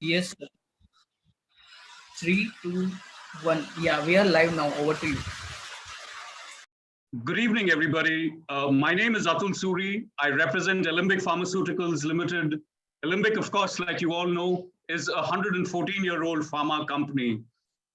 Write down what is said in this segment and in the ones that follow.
Yes, sir. Three, two, one. Yeah, we are live now. Over to you. Good evening, everybody. My name is Atul Suri. I represent Alembic Pharmaceuticals Limited. Alembic, of course, like you all know, is a 114-year-old pharma company.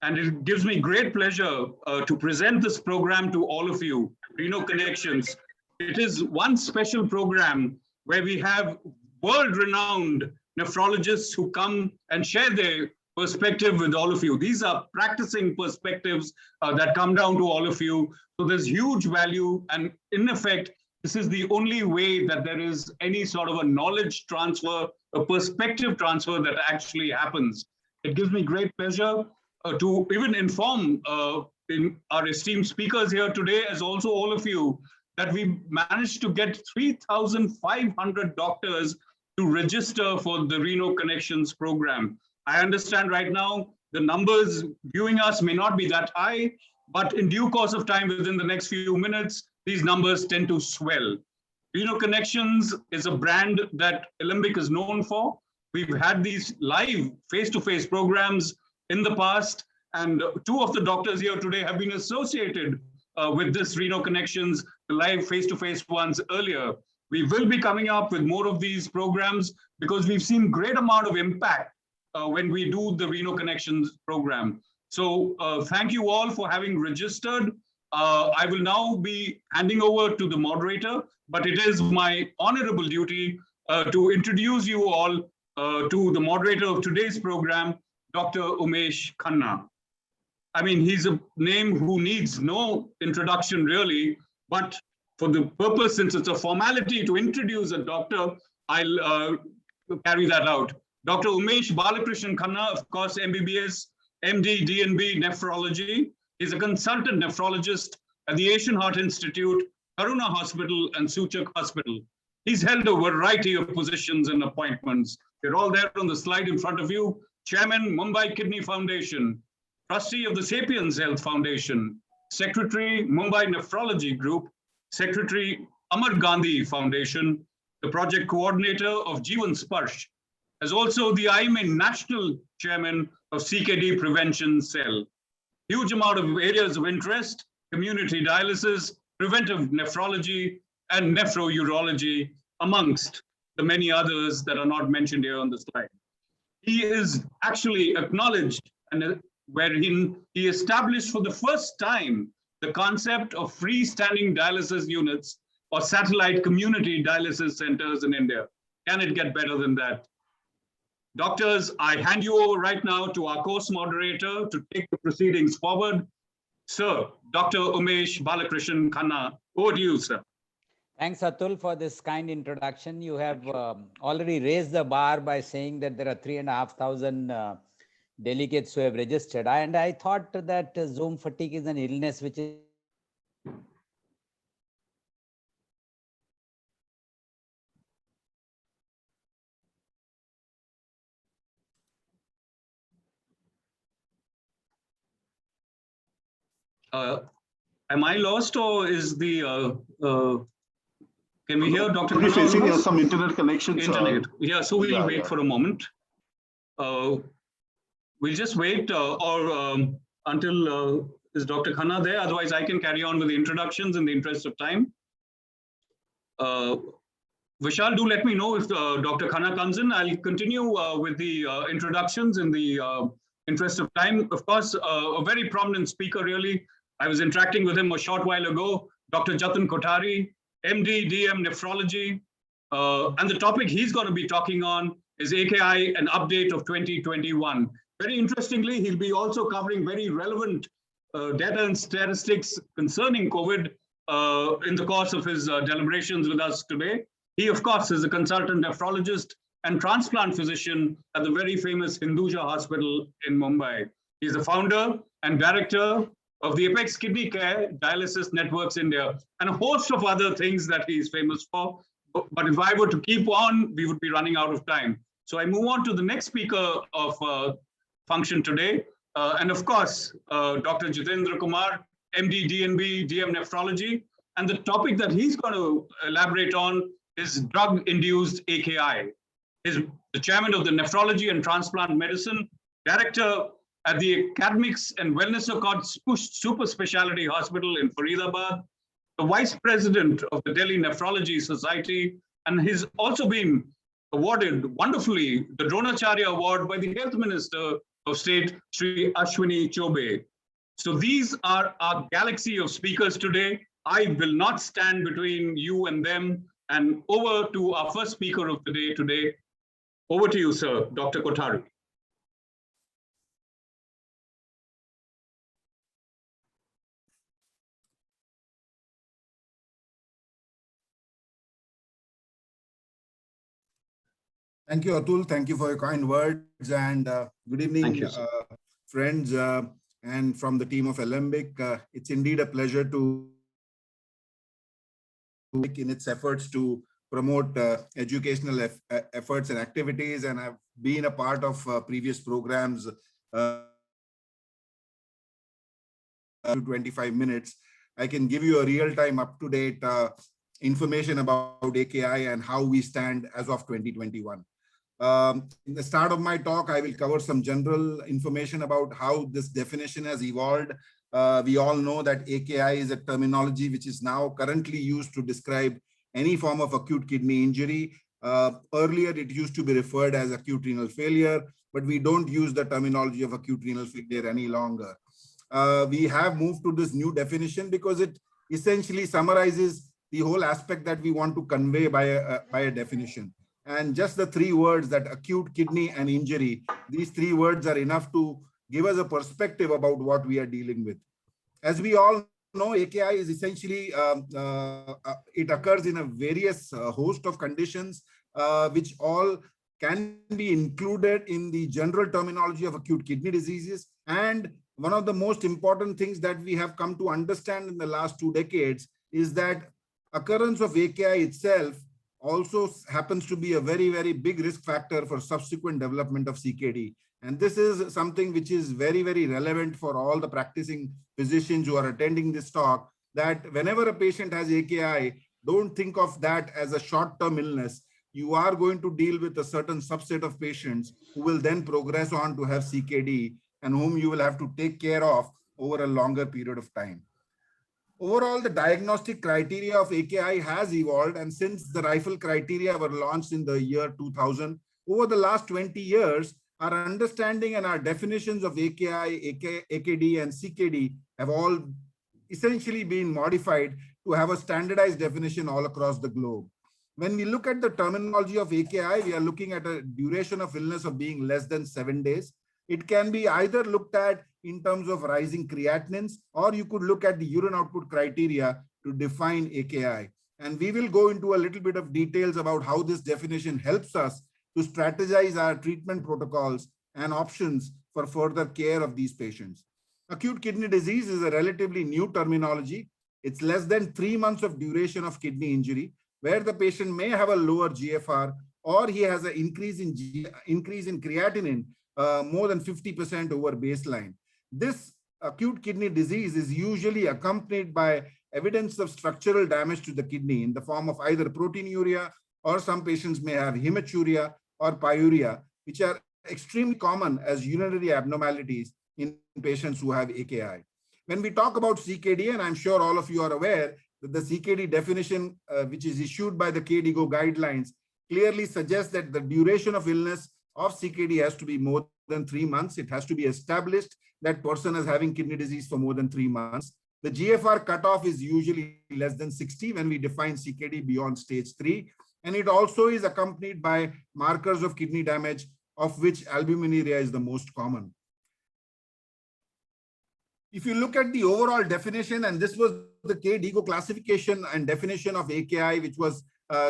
And it gives me great pleasure to present this program to all of you, Reno Connections. It is one special program where we have world-renowned nephrologists who come and share their perspective with all of you. These are practicing perspectives that come down to all of you. So there's huge value. And in effect, this is the only way that there is any sort of a knowledge transfer, a perspective transfer that actually happens. It gives me great pleasure to even inform in our esteemed speakers here today, as also all of you, that we managed to get 3,500 doctors to register for the Reno Connections program. I understand right now the numbers viewing us may not be that high, but in due course of time, within the next few minutes, these numbers tend to swell. Reno Connections is a brand that Alembic is known for. We've had these live face-to-face programs in the past, and two of the doctors here today have been associated with this Reno Connections, the live face-to-face ones earlier. We will be coming up with more of these programs because we've seen great amount of impact when we do the Reno Connections program. So thank you all for having registered. I will now be handing over to the moderator, but it is my honorable duty to introduce you all to the moderator of today's program, Dr. Umesh Khanna. I mean, he's a name who needs no introduction really, but for the purpose, since it's a formality to introduce a doctor, I'll carry that out. Dr. Umesh Balakrishnan Khanna, of course, MBBS, MD, DNB, nephrology. He's a consultant nephrologist at the Asian Heart Institute, Karuna Hospital, and Suchak Hospital. He's held a variety of positions and appointments. They're all there on the slide in front of you. Chairman, Mumbai Kidney Foundation, Trustee of the Sapiens Health Foundation, Secretary, Mumbai Nephrology Group, Secretary, Amar Gandhi Foundation, the Project Coordinator of Jeevan Sparsh, as also the IME National Chairman of CKD Prevention Cell. Huge amount of areas of interest, community dialysis, preventive nephrology, and nephrourology, amongst the many others that are not mentioned here on the slide. He is actually acknowledged and wherein he established for the first time the concept of freestanding dialysis units or satellite community dialysis centers in India. Can it get better than that? Doctors, I hand you over right now to our course moderator to take the proceedings forward. Sir, Dr. Umesh Balakrishnan Khanna, over to you, sir. Thanks, Atul, for this kind introduction. You have already raised the bar by saying that there are 3,500 delegates who have registered. And I thought that Zoom fatigue is an illness which is Am I lost or is the, can we hear Dr. We're facing Khanna? some internet connections. Internet. Yeah, so we'll wait for a moment. We'll just wait until is Dr. Khanna there? Otherwise, I can carry on with the introductions in the interest of time. Vishal, do let me know if Dr. Khanna comes in. I'll continue with the introductions in the interest of time. Of course, a very prominent speaker, really. I was interacting with him a short while ago, Dr. Jatin Kothari, MD, DM, nephrology. And the topic he's going to be talking on is AKI, an update of 2021. Very interestingly, he'll be also covering very relevant data and statistics concerning COVID in the course of his deliberations with us today. He, of course, is a consultant nephrologist and transplant physician at the very famous Hinduja Hospital in Mumbai. He's the founder and director of the Apex Kidney Care Dialysis Networks India, and a host of other things that he's famous for. But if I were to keep on, we would be running out of time. So I move on to the next speaker of function today. And of course, Dr. Jitendra Kumar, MD, DNB, DM Nephrology. And the topic that he's going to elaborate on is drug-induced AKI. is the chairman of the Nephrology and Transplant Medicine, director at the Academics and Wellness Accord Super Speciality Hospital in Faridabad, the vice president of the Delhi Nephrology Society, and he's also been awarded wonderfully the Dronacharya Award by the Health Minister of State, Sri Ashwini Chobe. So these are our galaxy of speakers today. I will not stand between you and them. And over to our first speaker of the day today. Over to you, sir, Dr. Kothari. Thank you, Atul. Thank you for your kind words, and good evening, you, friends, and from the team of Alembic. It's indeed a pleasure to in its efforts to promote educational efforts and activities, and I've been a part of previous programs. 25 minutes, I can give you a real-time, up-to-date information about AKI and how we stand as of 2021. In the start of my talk, I will cover some general information about how this definition has evolved. We all know that AKI is a terminology which is now currently used to describe any form of acute kidney injury. Earlier, it used to be referred as acute renal failure, but we don't use the terminology of acute renal failure any longer. We have moved to this new definition because it essentially summarizes the whole aspect that we want to convey by a definition. And just the three words, that acute kidney and injury, these three words are enough to give us a perspective about what we are dealing with. As we all know, AKI is essentially, it occurs in a various host of conditions, which all can be included in the general terminology of acute kidney diseases. And one of the most important things that we have come to understand in the last 2 decades is that occurrence of AKI itself also happens to be a very, very big risk factor for subsequent development of CKD. And this is something which is very, very relevant for all the practicing physicians who are attending this talk, that whenever a patient has AKI, don't think of that as a short-term illness. You are going to deal with a certain subset of patients who will then progress on to have CKD and whom you will have to take care of over a longer period of time. Overall, the diagnostic criteria of AKI has evolved, and since the RIFLE criteria were launched in the year 2000, over the last 20 years, our understanding and our definitions of AKI, AKD, and CKD have all essentially been modified to have a standardized definition all across the globe. When we look at the terminology of AKI, we are looking at a duration of illness of being less than 7 days. It can be either looked at in terms of rising creatinines, or you could look at the urine output criteria to define AKI. And we will go into a little bit of details about how this definition helps us to strategize our treatment protocols and options for further care of these patients. Acute kidney disease is a relatively new terminology. It's less than 3 months of duration of kidney injury, where the patient may have a lower GFR, or he has an increase in creatinine more than 50% over baseline. This acute kidney disease is usually accompanied by evidence of structural damage to the kidney in the form of either proteinuria, or some patients may have hematuria or pyuria, which are extremely common as urinary abnormalities in patients who have AKI. When we talk about CKD, and I'm sure all of you are aware that the CKD definition, which is issued by the KDIGO guidelines, clearly suggests that the duration of illness of CKD has to be more than 3 months. It has to be established that person is having kidney disease for more than 3 months. The GFR cutoff is usually less than 60 when we define CKD beyond stage 3. And it also is accompanied by markers of kidney damage, of which albuminuria is the most common. If you look at the overall definition, and this was the KDIGO classification and definition of AKI, which was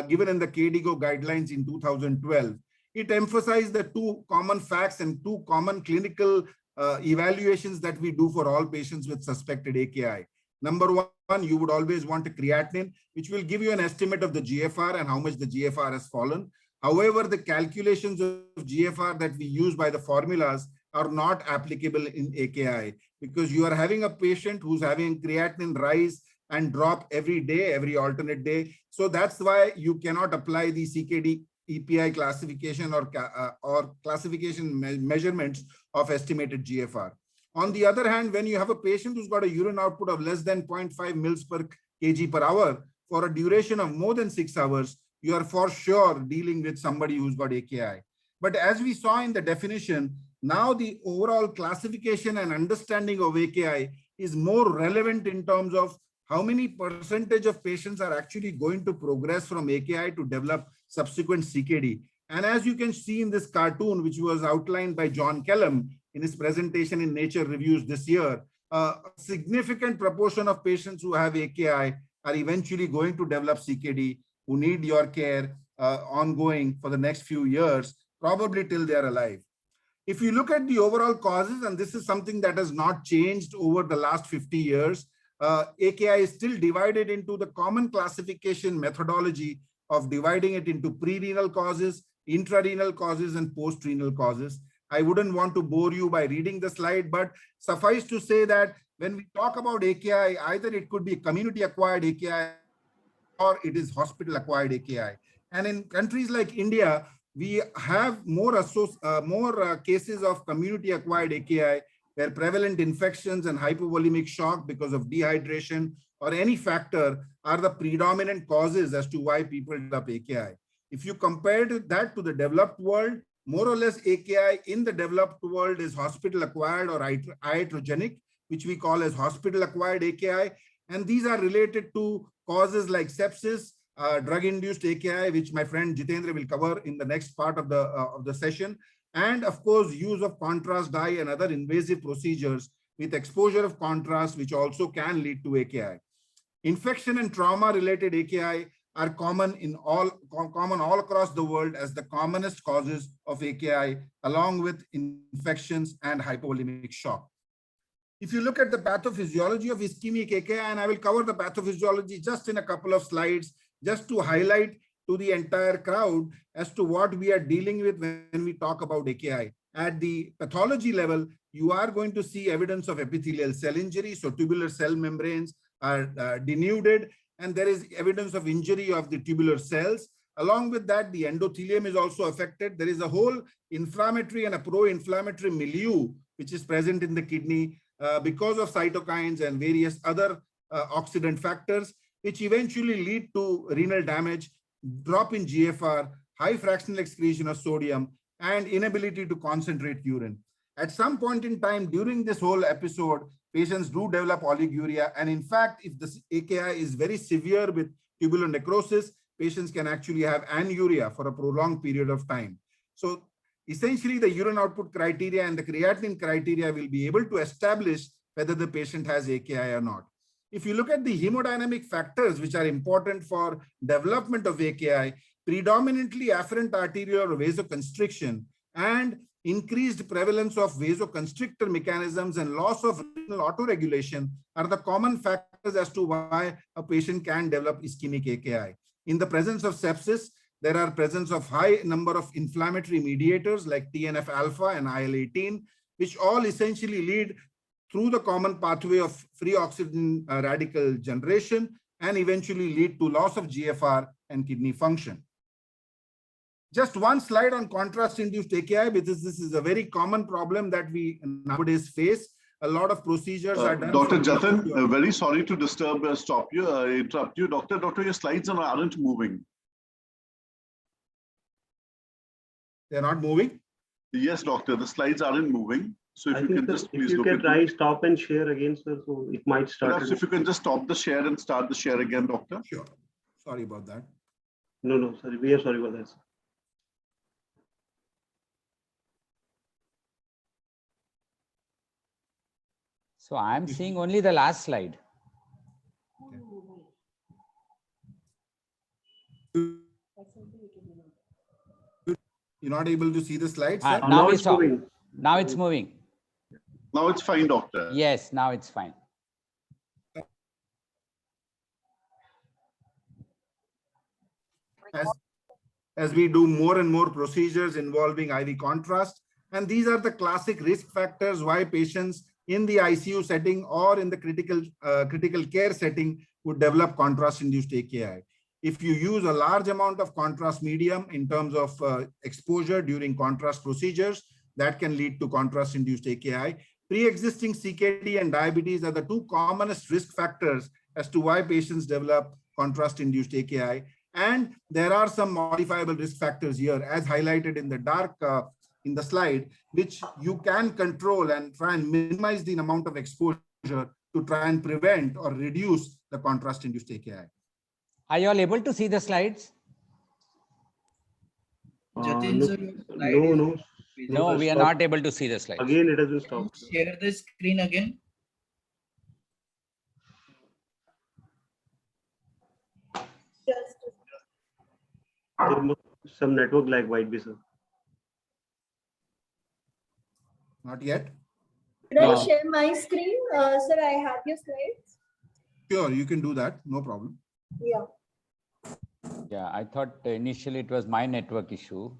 given in the KDIGO guidelines in 2012, it emphasized the 2 common facts and 2 common clinical evaluations that we do for all patients with suspected AKI. Number 1, you would always want a creatinine, which will give you an estimate of the GFR and how much the GFR has fallen. However, the calculations of GFR that we use by the formulas are not applicable in AKI, because you are having a patient who's having creatinine rise and drop every day, every alternate day. So that's why you cannot apply the CKD EPI classification or classification measurements of estimated GFR. On the other hand, when you have a patient who's got a urine output of less than 0.5 mils per kg per hour for a duration of more than 6 hours, you are for sure dealing with somebody who's got AKI. But as we saw in the definition, now the overall classification and understanding of AKI is more relevant in terms of how many percentage of patients are actually going to progress from AKI to develop subsequent CKD. And as you can see in this cartoon, which was outlined by John Kellum in his presentation in Nature Reviews this year, a significant proportion of patients who have AKI are eventually going to develop CKD, who need your care ongoing for the next few years, probably till they're alive. If you look at the overall causes, and this is something that has not changed over the last 50 years, AKI is still divided into the common classification methodology of dividing it into pre-renal causes, intrarenal causes, and post-renal causes. I wouldn't want to bore you by reading the slide, but suffice to say that when we talk about AKI, either it could be community-acquired AKI or it is hospital-acquired AKI. And in countries like India, we have more cases of community-acquired AKI where prevalent infections and hypovolemic shock because of dehydration or any factor are the predominant causes as to why people develop AKI. If you compare that to the developed world, more or less AKI in the developed world is hospital-acquired or iatrogenic, which we call as hospital-acquired AKI. And these are related to causes like sepsis, drug-induced AKI, which my friend Jitendra will cover in the next part of the session. And of course, use of contrast dye and other invasive procedures with exposure of contrast, which also can lead to AKI. Infection and trauma-related AKI are common all across the world as the commonest causes of AKI, along with infections and hypovolemic shock. If you look at the pathophysiology of ischemic AKI, and I will cover the pathophysiology just in a couple of slides, just to highlight to the entire crowd as to what we are dealing with when we talk about AKI. At the pathology level, you are going to see evidence of epithelial cell injury, so tubular cell membranes are denuded, and there is evidence of injury of the tubular cells. Along with that, the endothelium is also affected. There is a whole inflammatory and a pro-inflammatory milieu which is present in the kidney because of cytokines and various other oxidant factors, which eventually lead to renal damage, drop in GFR, high fractional excretion of sodium, and inability to concentrate urine. At some point in time during this whole episode, patients do develop oliguria. And in fact, if the AKI is very severe with tubular necrosis, patients can actually have anuria for a prolonged period of time. So essentially, the urine output criteria and the creatinine criteria will be able to establish whether the patient has AKI or not. If you look at the hemodynamic factors which are important for development of AKI, predominantly afferent arterial or vasoconstriction and increased prevalence of vasoconstrictor mechanisms and loss of renal autoregulation are the common factors as to why a patient can develop ischemic AKI. In the presence of sepsis, there are presence of high number of inflammatory mediators like TNF-alpha and IL-18, which all essentially lead through the common pathway of free oxygen radical generation and eventually lead to loss of GFR and kidney function. Just one slide on contrast-induced AKI, because this is a very common problem that we nowadays face. A lot of procedures are done. Dr. Jatin, very sorry to disturb, interrupt you. Doctor, your slides aren't moving. They're not moving? Yes, doctor, the slides aren't moving. So if you can just please look at it. Try stop and share again, sir, so it might start. Perhaps if you can just stop the share and start the share again, doctor. Sure. Sorry about that. No, sorry. We are sorry about that, sir. So I'm seeing only the last slide. You're not able to see the slides? Now it's moving. Now it's moving. Now it's fine, doctor. Yes, now it's fine. As we do more and more procedures involving IV contrast, and these are the classic risk factors why patients in the ICU setting or in the critical care setting would develop contrast-induced AKI. if you use a large amount of contrast medium in terms of exposure during contrast procedures, that can lead to contrast-induced AKI. Pre-existing CKD and diabetes are the two commonest risk factors as to why patients develop contrast-induced AKI. And there are some modifiable risk factors here, as highlighted in the dark in the slide, which you can control and try and minimize the amount of exposure to try and prevent or reduce the contrast-induced AKI. Are you all able to see the slides? Jatin, No, sir, your slide no, is- No, sir, we are stop. not able to see the slides. Again, it has been Can you stopped. share the screen again? There must be some network lag might be, sir. Not yet? Can I No. share my screen? Sir, I have your slides. Sure, you can do that. No problem. Yeah. Yeah, I thought initially it was my network issue.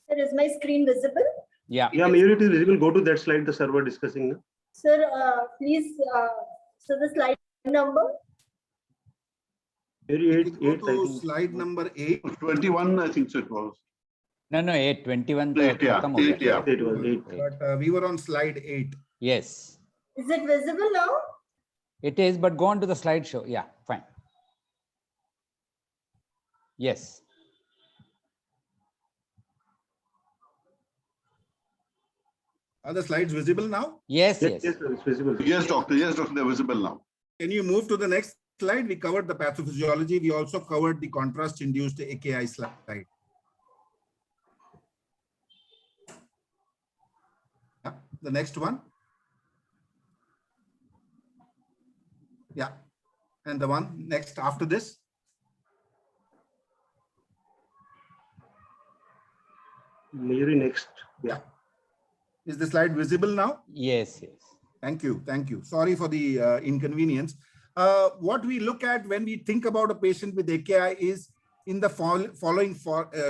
Sir, is my screen visible? Yeah. Yeah, maybe it is visible. Go to that slide, the server discussing. No? Sir, please, so the slide number? Maybe You eight, can go eight, I to think. slide number 8. 21, I think so it was. No, 821. तो 8, yeah, खत्म हो गया। 8, yeah. It was eight. But we were on slide 8. Yes, Is it visible now? it is, but go on to the slideshow. Yeah, fine. Yes. Are the slides visible now? Yes, Yes, yes. yes, sir, it's visible. Yes, doctor. Yes, doctor. They're visible now. Can you move to the next slide? We covered the pathophysiology. We also covered the contrast-induced AKI slide. Yeah, the next one. Yeah, and the one next after this. Maybe next. Yeah. Is the slide visible now? Yes, yes. Thank you. Thank you. Sorry for the inconvenience. What we look at when we think about a patient with AKI is in the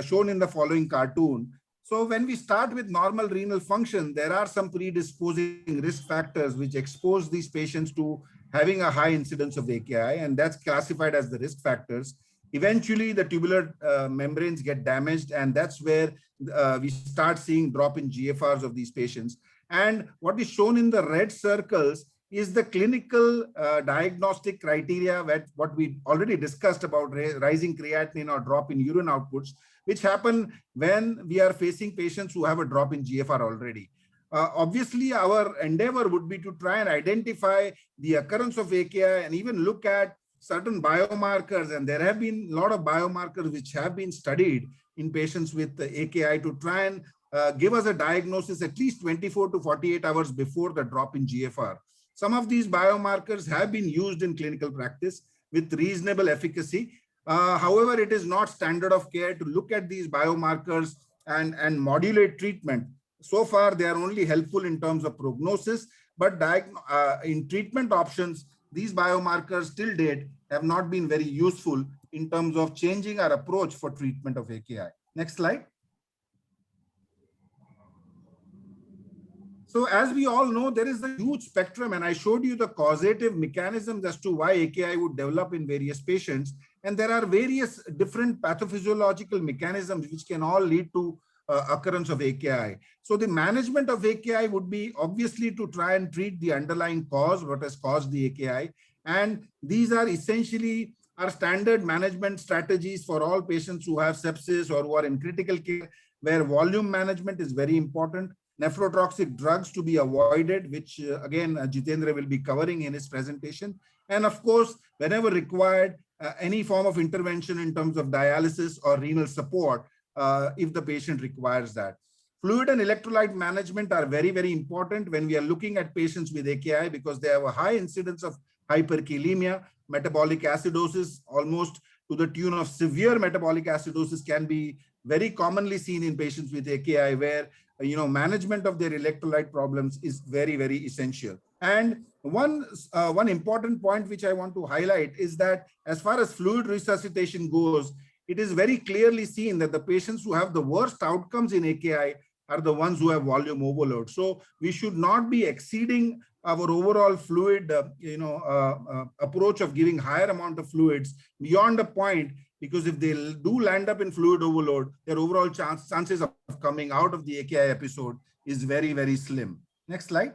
shown in the following cartoon. So when we start with normal renal function, there are some predisposing risk factors which expose these patients to having a high incidence of AKI, and that's classified as the risk factors. Eventually, the tubular membranes get damaged, and that's where we start seeing drop in GFRs of these patients. And what is shown in the red circles is the clinical diagnostic criteria, what we already discussed about rising creatinine or drop in urine outputs, which happen when we are facing patients who have a drop in GFR already. Obviously, our endeavor would be to try and identify the occurrence of AKI and even look at certain biomarkers. And there have been a lot of biomarkers which have been studied in patients with AKI to try and give us a diagnosis at least 24 to 48 hours before the drop in GFR. Some of these biomarkers have been used in clinical practice with reasonable efficacy. However, it is not standard of care to look at these biomarkers and modulate treatment. So far, they are only helpful in terms of prognosis, but in treatment options, these biomarkers till date have not been very useful in terms of changing our approach for treatment of AKI. Next slide. So as we all know, there is a huge spectrum, and I showed you the causative mechanisms as to why AKI would develop in various patients. And there are various different pathophysiological mechanisms which can all lead to occurrence of AKI. So the management of AKI would be obviously to try and treat the underlying cause, what has caused the AKI. And these are essentially our standard management strategies for all patients who have sepsis or who are in critical care, where volume management is very important. Nephrotoxic drugs to be avoided, which again, Jitendra will be covering in his presentation. And of course, whenever required, any form of intervention in terms of dialysis or renal support, if the patient requires that. Fluid and electrolyte management are very, very important when we are looking at patients with AKI because they have a high incidence of hyperkalemia, metabolic acidosis, almost to the tune of severe metabolic acidosis can be very commonly seen in patients with AKI where management of their electrolyte problems is very, very essential. And one important point which I want to highlight is that as far as fluid resuscitation goes, it is very clearly seen that the patients who have the worst outcomes in AKI are the ones who have volume overload. So we should not be exceeding our overall fluid, approach of giving higher amount of fluids beyond a point, because if they do land up in fluid overload, their overall chances of coming out of the AKI episode is very, very slim. Next slide.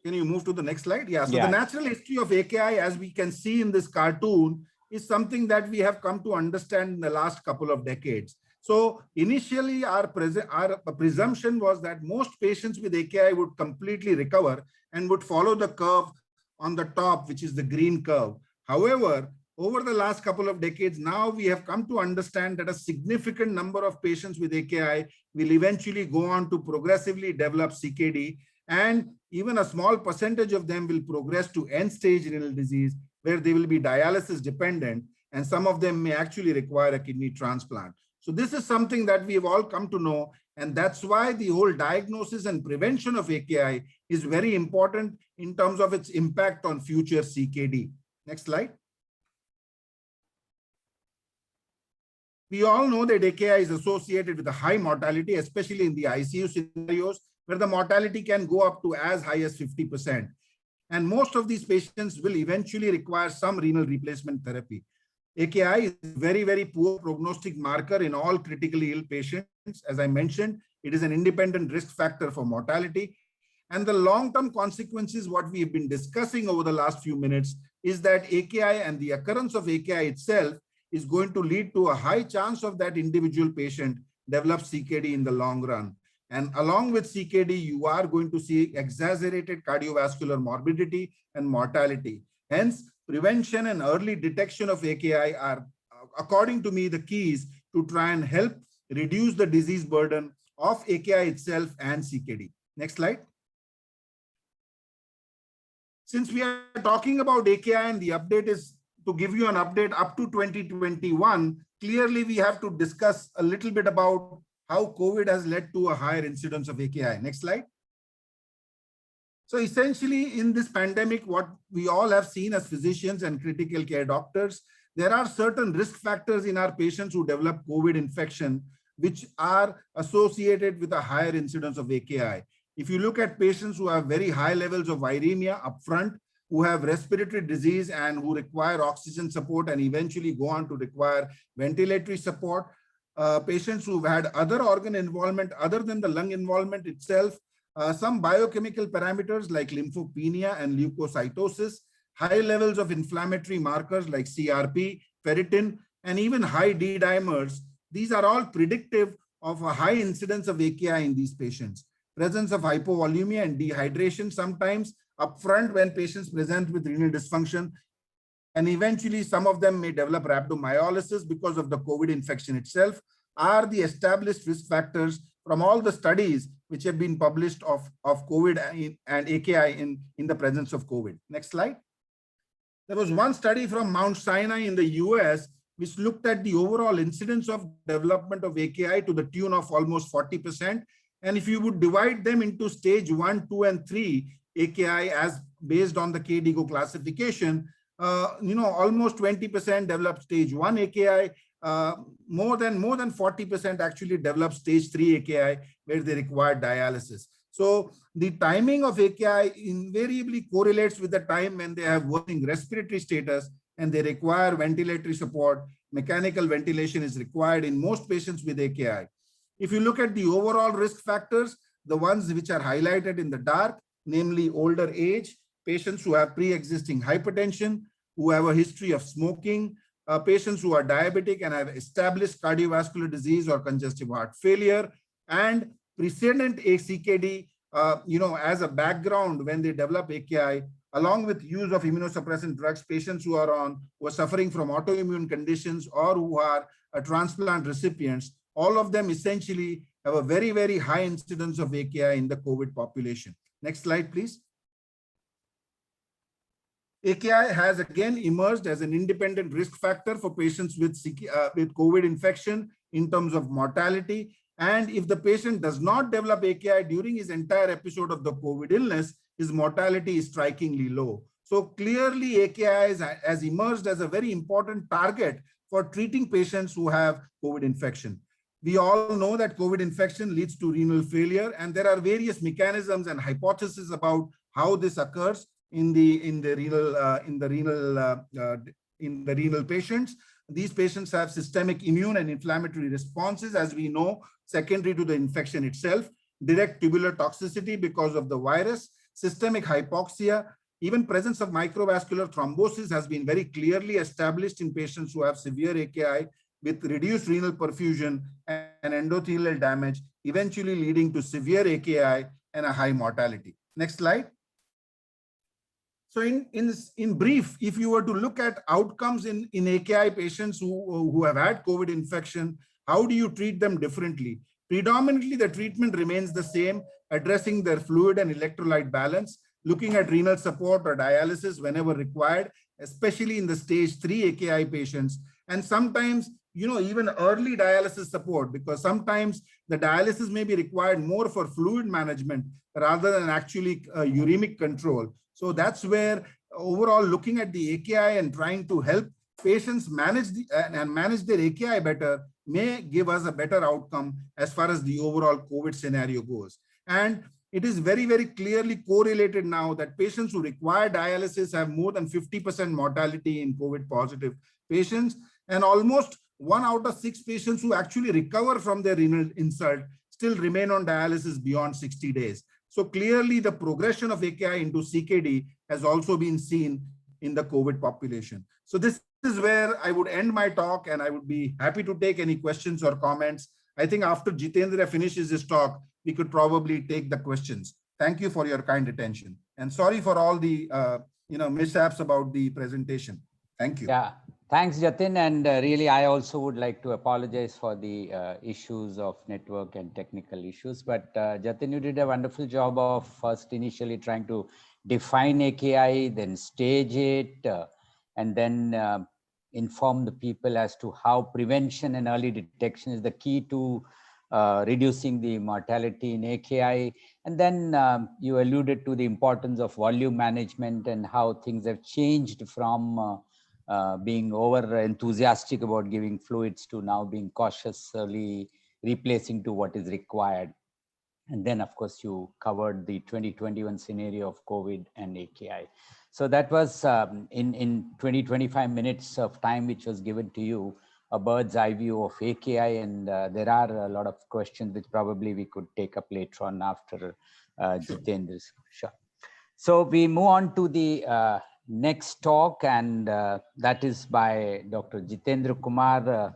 Can you move to the next slide? Yeah. So the natural history of AKI, as we can see in this cartoon, is something that we have come to understand in the last couple of decades. So initially, our presumption was that most patients with AKI would completely recover and would follow the curve on the top, which is the green curve. However, over the last couple of decades, now we have come to understand that a significant number of patients with AKI will eventually go on to progressively develop CKD, and even a small percentage of them will progress to end-stage renal disease, where they will be dialysis dependent, and some of them may actually require a kidney transplant. So this is something that we have all come to know, and that's why the whole diagnosis and prevention of AKI is very important in terms of its impact on future CKD. Next slide. We all know that AKI is associated with a high mortality, especially in the ICU scenarios, where the mortality can go up to as high as 50%. And most of these patients will eventually require some renal replacement therapy. AKI is a very, very poor prognostic marker in all critically ill patients. As I mentioned, it is an independent risk factor for mortality. And the long-term consequences, what we have been discussing over the last few minutes, is that AKI and the occurrence of AKI itself is going to lead to a high chance of that individual patient develop CKD in the long run. And along with CKD, you are going to see exaggerated cardiovascular morbidity and mortality. Hence, prevention and early detection of AKI are, according to me, the keys to try and help reduce the disease burden of AKI itself and CKD. Next slide. Since we are talking about AKI and the update is to give you an update up to 2021, clearly we have to discuss a little bit about how COVID has led to a higher incidence of AKI. Next slide. So essentially in this pandemic, what we all have seen as physicians and critical care doctors, there are certain risk factors in our patients who develop COVID infection, which are associated with a higher incidence of AKI. If you look at patients who have very high levels of viremia upfront, who have respiratory disease and who require oxygen support and eventually go on to require ventilatory support, patients who've had other organ involvement other than the lung involvement itself, some biochemical parameters like lymphopenia and leukocytosis, high levels of inflammatory markers like CRP, ferritin, and even high D dimers. These are all predictive of a high incidence of AKI in these patients. Presence of hypovolemia and dehydration sometimes upfront when patients present with renal dysfunction, and eventually some of them may develop rhabdomyolysis because of the COVID infection itself, are the established risk factors from all the studies which have been published of COVID and AKI in the presence of COVID. Next slide. There was one study from Mount Sinai in the US which looked at the overall incidence of development of AKI to the tune of almost 40%. And if you would divide them into stage 1, 2, and 3 AKI as based on the KDIGO classification, almost 20% developed stage 1 AKI, more than 40% actually developed stage 3 AKI where they require dialysis. So the timing of AKI invariably correlates with the time when they have worsening respiratory status and they require ventilatory support. Mechanical ventilation is required in most patients with AKI. If you look at the overall risk factors, the ones which are highlighted in the dark, namely older age, patients who have pre-existing hypertension, who have a history of smoking, patients who are diabetic and have established cardiovascular disease or congestive heart failure, and precedent CKD, as a background when they develop AKI, along with use of immunosuppressant drugs, patients who are suffering from autoimmune conditions or who are transplant recipients, all of them essentially have a very, very high incidence of AKI in the COVID population. Next slide, please. AKI has again emerged as an independent risk factor for patients with COVID infection in terms of mortality. And if the patient does not develop AKI during his entire episode of the COVID illness, his mortality is strikingly low. So clearly AKI has emerged as a very important target for treating patients who have COVID infection. We all know that COVID infection leads to renal failure, and there are various mechanisms and hypotheses about how this occurs in the renal patients. These patients have systemic immune and inflammatory responses, as we know, secondary to the infection itself, direct tubular toxicity because of the virus, systemic hypoxia, even presence of microvascular thrombosis has been very clearly established in patients who have severe AKI with reduced renal perfusion and endothelial damage, eventually leading to severe AKI and a high mortality. Next slide. So in brief, if you were to look at outcomes in AKI patients who have had COVID infection, how do you treat them differently? Predominantly, the treatment remains the same, addressing their fluid and electrolyte balance, looking at renal support or dialysis whenever required, especially in the stage 3 AKI patients, and sometimes, even early dialysis support, because sometimes the dialysis may be required more for fluid management rather than actually uremic control. So that's where overall looking at the AKI and trying to help patients manage their AKI better may give us a better outcome as far as the overall COVID scenario goes. And it is very, very clearly correlated now that patients who require dialysis have more than 50% mortality in COVID positive patients, and almost 1 out of 6 patients who actually recover from their renal insult still remain on dialysis beyond 60 days. So clearly the progression of AKI into CKD has also been seen in the COVID population. So this is where I would end my talk, and I would be happy to take any questions or comments. I think after Jitendra finishes his talk, we could probably take the questions. Thank you for your kind attention. And sorry for all the mishaps about the presentation. Thank you. Yeah, thanks, Jatin. And really, I also would like to apologize for the issues of network and technical issues. But Jatin, you did a wonderful job of first initially trying to define AKI, then stage it, and then inform the people as to how prevention and early detection is the key to reducing the mortality in AKI. And then you alluded to the importance of volume management and how things have changed from being over enthusiastic about giving fluids to now being cautiously replacing to what is required. And then, of course, you covered the 2021 scenario of COVID and AKI. So that was in 20-25 minutes of time, which was given to you, a bird's eye view of AKI. And there are a lot of questions which probably we could take up later on after Jitendra's. Sure. So we move on to the next talk, and that is by Dr. Jitendra Kumar,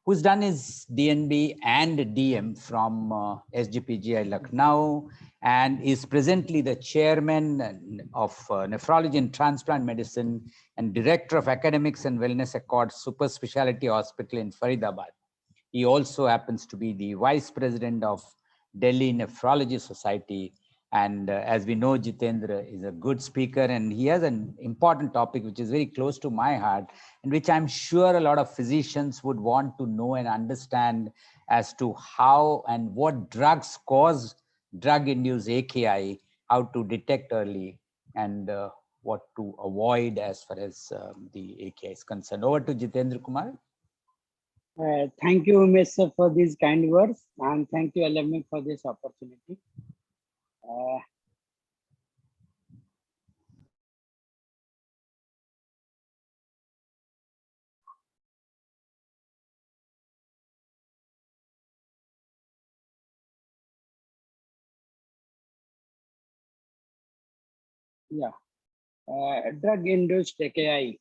who's done his DNB and DM from SGPGI Lucknow, and is presently the chairman of Nephrology and Transplant Medicine and Director of Academics and Wellness Accord Super Specialty Hospital in Faridabad. He also happens to be the Vice President of Delhi Nephrology Society. And as we know, Jitendra is a good speaker, and he has an important topic which is very close to my heart, and which I'm sure a lot of physicians would want to know and understand as to how and what drugs cause drug-induced AKI, how to detect early, and what to avoid as far as the AKI is concerned. Over to Jitendra Kumar. Thank you, Umesh, sir, for these kind words, and thank you, Alembic, for this opportunity. Drug-induced AKI.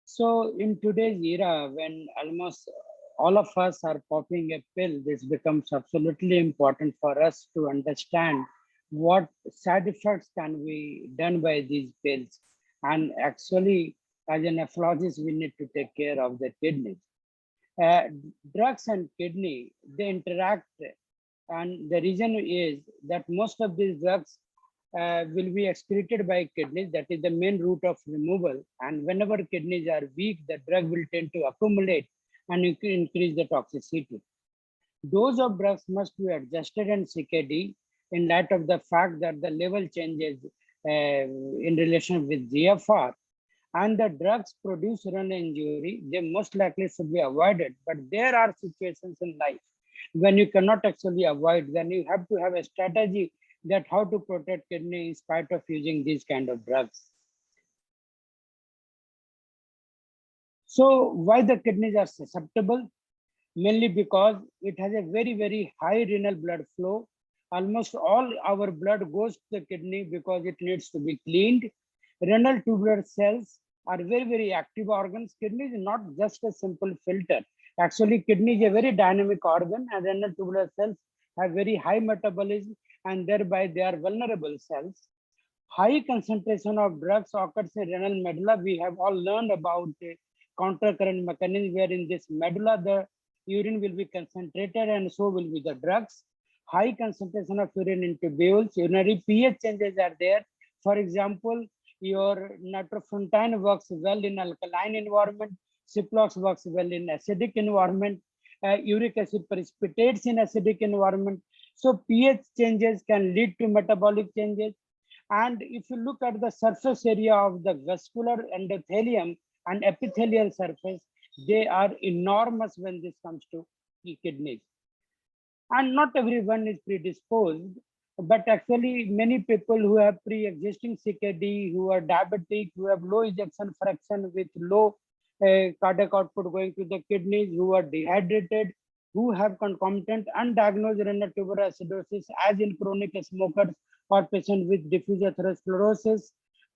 So in today's era, when almost all of us are popping a pill, this becomes absolutely important for us to understand what side effects can be done by these pills. And actually, as a nephrologist, we need to take care of the kidneys. Drugs and kidney, they interact. And the reason is that most of these drugs will be excreted by kidneys. That is the main route of removal. And whenever kidneys are weak, the drug will tend to accumulate and increase the toxicity. Dose of drugs must be adjusted in CKD in light of the fact that the level changes in relation with GFR, and the drugs produce renal injury, they most likely should be avoided. But there are situations in life when you cannot actually avoid, then you have to have a strategy that how to protect kidney in spite of using these kind of drugs. So why the kidneys are susceptible? Mainly because it has a very, very high renal blood flow. Almost all our blood goes to the kidney because it needs to be cleaned. Renal tubular cells are very, very active organs. Kidney is not just a simple filter. Actually, kidney is a very dynamic organ, and renal tubular cells have very high metabolism, and thereby they are vulnerable cells. High concentration of drugs occurs in renal medulla. We have all learned about the countercurrent mechanism, where in this medulla the urine will be concentrated and so will be the drugs. High concentration of urine in tubules, urinary pH changes are there. For example, your nitrofurantoin works well in alkaline environment, Ciplox works well in acidic environment, uric acid precipitates in acidic environment. So pH changes can lead to metabolic changes. And if you look at the surface area of the vascular endothelium and epithelial surface, they are enormous when this comes to kidneys. And not everyone is predisposed, but actually many people who have pre-existing CKD, who are diabetic, who have low ejection fraction with low cardiac output going to the kidneys, who are dehydrated, who have concomitant undiagnosed renal tubular acidosis, as in chronic smokers or patient with diffuse atherosclerosis,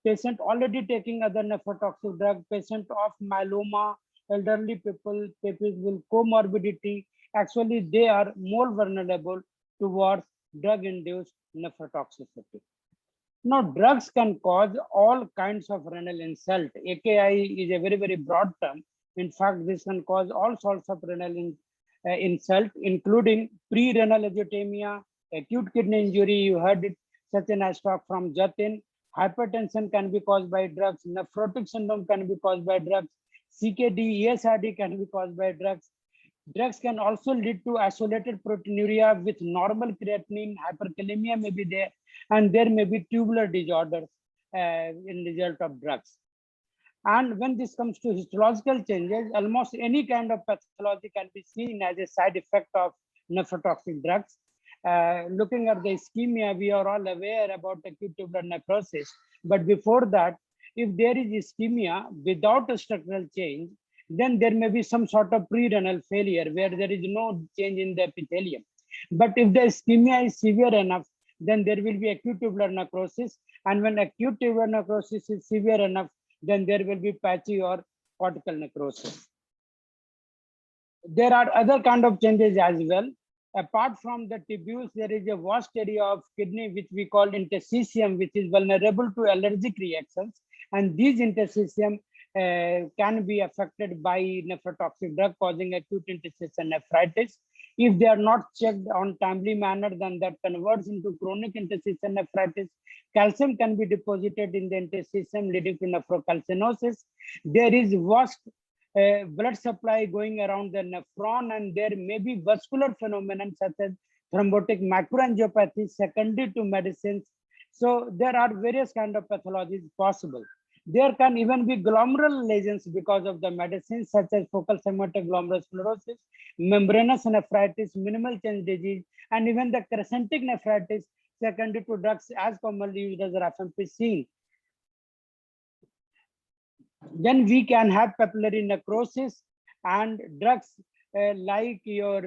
patient already taking other nephrotoxic drug, patient of myeloma, elderly people with comorbidity, actually they are more vulnerable towards drug-induced nephrotoxicity. Now, drugs can cause all kinds of renal insult. AKI is a very, very broad term. In fact, this can cause all sorts of renal insult, including pre-renal azotemia, acute kidney injury. You heard it, such an talk from Jatin. Hypertension can be caused by drugs. Nephrotic syndrome can be caused by drugs. CKD, ESRD can be caused by drugs. Drugs can also lead to isolated proteinuria with normal creatinine. Hyperkalemia may be there, and there may be tubular disorders in result of drugs. And when this comes to histological changes, almost any kind of pathology can be seen as a side effect of nephrotoxic drugs. Looking at the ischemia, we are all aware about acute tubular necrosis. But before that, if there is ischemia without a structural change, then there may be some sort of pre-renal failure where there is no change in the epithelium. But if the ischemia is severe enough, then there will be acute tubular necrosis. And when acute tubular necrosis is severe enough, then there will be patchy or cortical necrosis. There are other kind of changes as well. Apart from the tubules, there is a vast area of kidney which we call interstitium, which is vulnerable to allergic reactions. And these interstitium can be affected by nephrotoxic drug causing acute interstitial nephritis. If they are not checked on timely manner, then that converts into chronic interstitial nephritis. Calcium can be deposited in the interstitium, leading to nephrocalcinosis. There is vast blood supply going around the nephron, and there may be vascular phenomena such as thrombotic microangiopathy secondary to medicines. So there are various kind of pathologies possible. There can even be glomerular lesions because of the medicines, such as focal segmental glomerulosclerosis, membranous nephritis, minimal change disease, and even the crescentic nephritis secondary to drugs as commonly used as rifampicin. Then we can have papillary necrosis, and drugs like your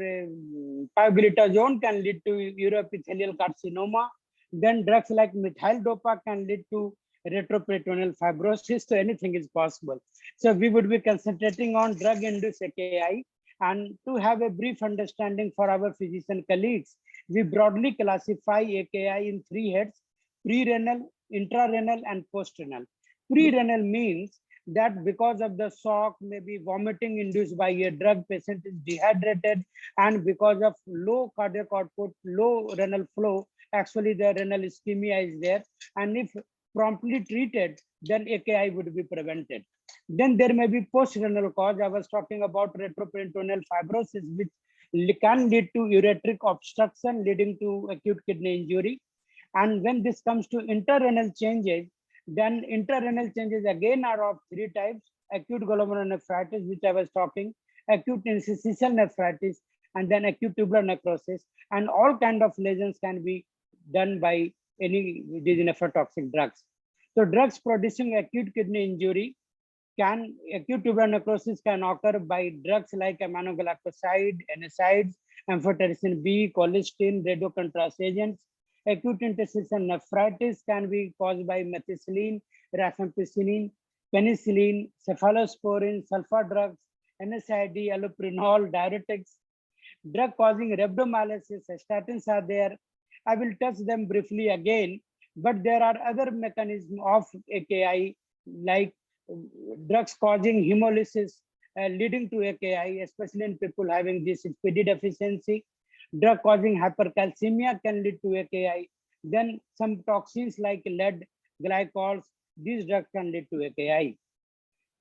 pioglitazone can lead to uroepithelial carcinoma. Then drugs like methyl dopa can lead to retroperitoneal fibrosis. So anything is possible. So we would be concentrating on drug-induced AKI. And to have a brief understanding for our physician colleagues, we broadly classify AKI in 3 heads: pre-renal, intrarenal, and post-renal. Pre-renal means that because of the shock, maybe vomiting induced by a drug, patient is dehydrated, and because of low cardiac output, low renal flow, actually the renal ischemia is there. And if promptly treated, then AKI would be prevented. Then there may be post-renal cause. I was talking about retroperitoneal fibrosis, which can lead to ureteric obstruction leading to acute kidney injury. And when this comes to interrenal changes, then interrenal changes again are of three types: acute glomerulonephritis, which I was talking, acute interstitial nephritis, and then acute tubular necrosis. And all kind of lesions can be done by any these nephrotoxic drugs. So drugs producing acute kidney injury acute tubular necrosis can occur by drugs like aminoglycoside, NSAIDs, amphotericin B, colistin, radiocontrast agents. Acute interstitial nephritis can be caused by methicillin, rifampicillin, penicillin, cephalosporin, sulfa drugs, NSAID, allopurinol, diuretics. Drug causing rhabdomyolysis, statins are there. I will touch them briefly again, but there are other mechanisms of AKI like drugs causing hemolysis leading to AKI, especially in people having this PD deficiency. Drug causing hypercalcemia can lead to AKI. Then some toxins like lead, glycols, these drugs can lead to AKI.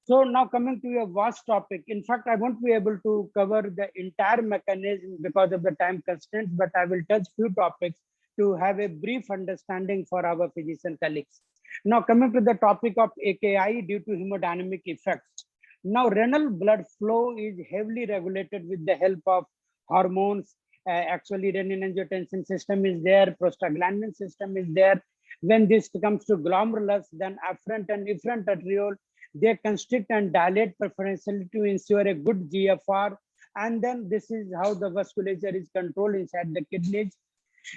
So now coming to a vast topic. In fact, I won't be able to cover the entire mechanism because of the time constraints, but I will touch few topics to have a brief understanding for our physician colleagues. Now coming to the topic of AKI due to hemodynamic effects. Now renal blood flow is heavily regulated with the help of hormones. Actually renin-angiotensin system is there, prostaglandin system is there. When this comes to glomerulus, then afferent and efferent arteriole, they constrict and dilate preferentially to ensure a good GFR. And then this is how the vasculature is controlled inside the kidneys.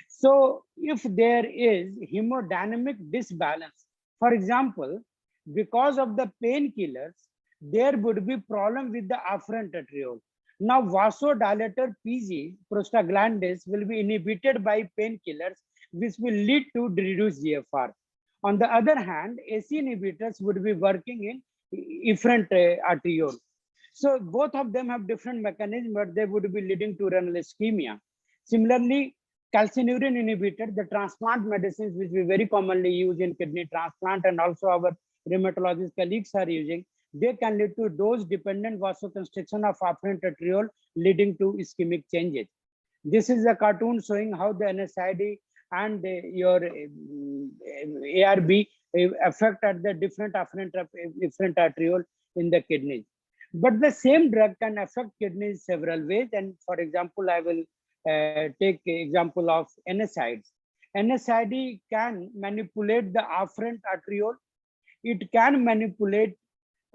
So if there is hemodynamic disbalance, for example, because of the painkillers, there would be problem with the afferent arteriole. Now vasodilator PG, prostaglandins, will be inhibited by painkillers, which will lead to reduced GFR. On the other hand, AC inhibitors would be working in efferent arteriole. So both of them have different mechanisms, but they would be leading to renal ischemia. Similarly, calcineurin inhibitor, the transplant medicines which we very commonly use in kidney transplant and also our rheumatologist colleagues are using, they can lead to dose-dependent vasoconstriction of afferent arteriole leading to ischemic changes. This is a cartoon showing how the NSAID and your ARB affect at the different afferent arteriole in the kidneys. But the same drug can affect kidneys several ways. And for example, I will take example of NSAIDs. NSAID can manipulate the afferent arteriole. It can manipulate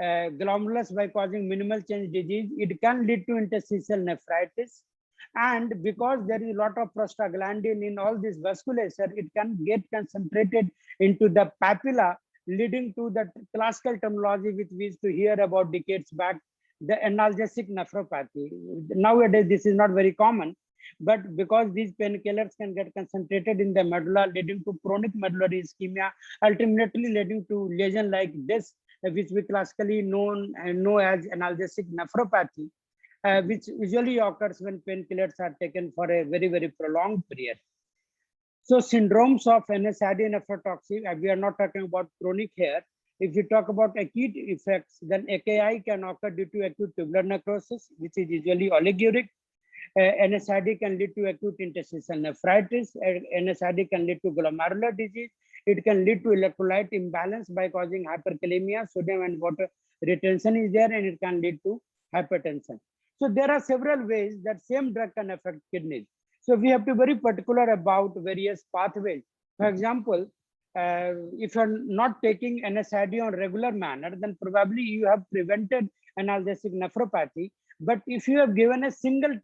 glomerulus by causing minimal change disease. It can lead to interstitial nephritis. And because there is a lot of prostaglandin in all this vasculature, it can get concentrated into the papilla, leading to the classical terminology which we used to hear about decades back, the analgesic nephropathy. Nowadays, this is not very common, but because these painkillers can get concentrated in the medulla, leading to chronic medullary ischemia, ultimately leading to lesion like this, which we classically know as analgesic nephropathy, which usually occurs when painkillers are taken for a very, very prolonged period. So syndromes of NSAID nephrotoxic, we are not talking about chronic here. If we talk about acute effects, then AKI can occur due to acute tubular necrosis, which is usually oliguric. NSAID can lead to acute interstitial nephritis. NSAID can lead to glomerular disease. It can lead to electrolyte imbalance by causing hyperkalemia, sodium and water retention is there, and it can lead to hypertension. So there are several ways that same drug can affect kidneys. So we have to be very particular about various pathways. For example, if you're not taking NSAID on regular manner, then probably you have prevented analgesic nephropathy. But if you have given a single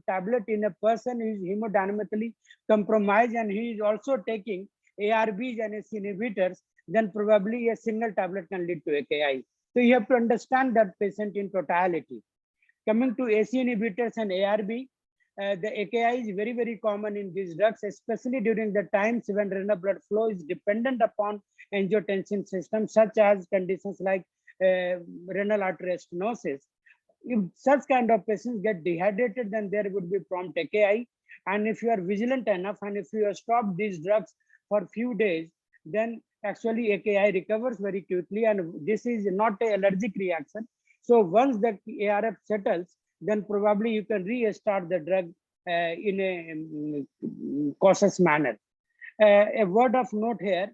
tablet in a person who is hemodynamically compromised and he is also taking ARBs and AC inhibitors, then probably a single tablet can lead to AKI. So you have to understand that patient in totality. Coming to AC inhibitors and ARB, the AKI is very, very common in these drugs, especially during the times when renal blood flow is dependent upon angiotensin system, such as conditions like renal artery stenosis. If such kind of patients get dehydrated, then there would be prompt AKI. And if you are vigilant enough, and if you have stopped these drugs for a few days, then actually AKI recovers very quickly. And this is not an allergic reaction. So once the ARF settles, then probably you can restart the drug in a cautious manner. A word of note here,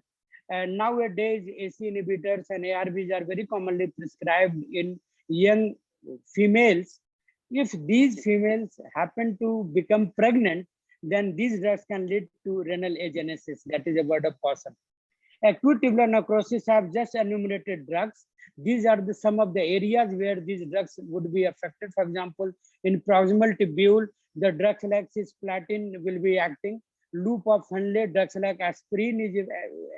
nowadays AC inhibitors and ARBs are very commonly prescribed in young females. If these females happen to become pregnant, then these drugs can lead to renal agenesis. That is a word of caution. Acute tubular necrosis have just enumerated drugs. These are some of the areas where these drugs would be affected. For example, in proximal tubule, the drugs like cisplatin will be acting. Loop of Henle, drugs like aspirin is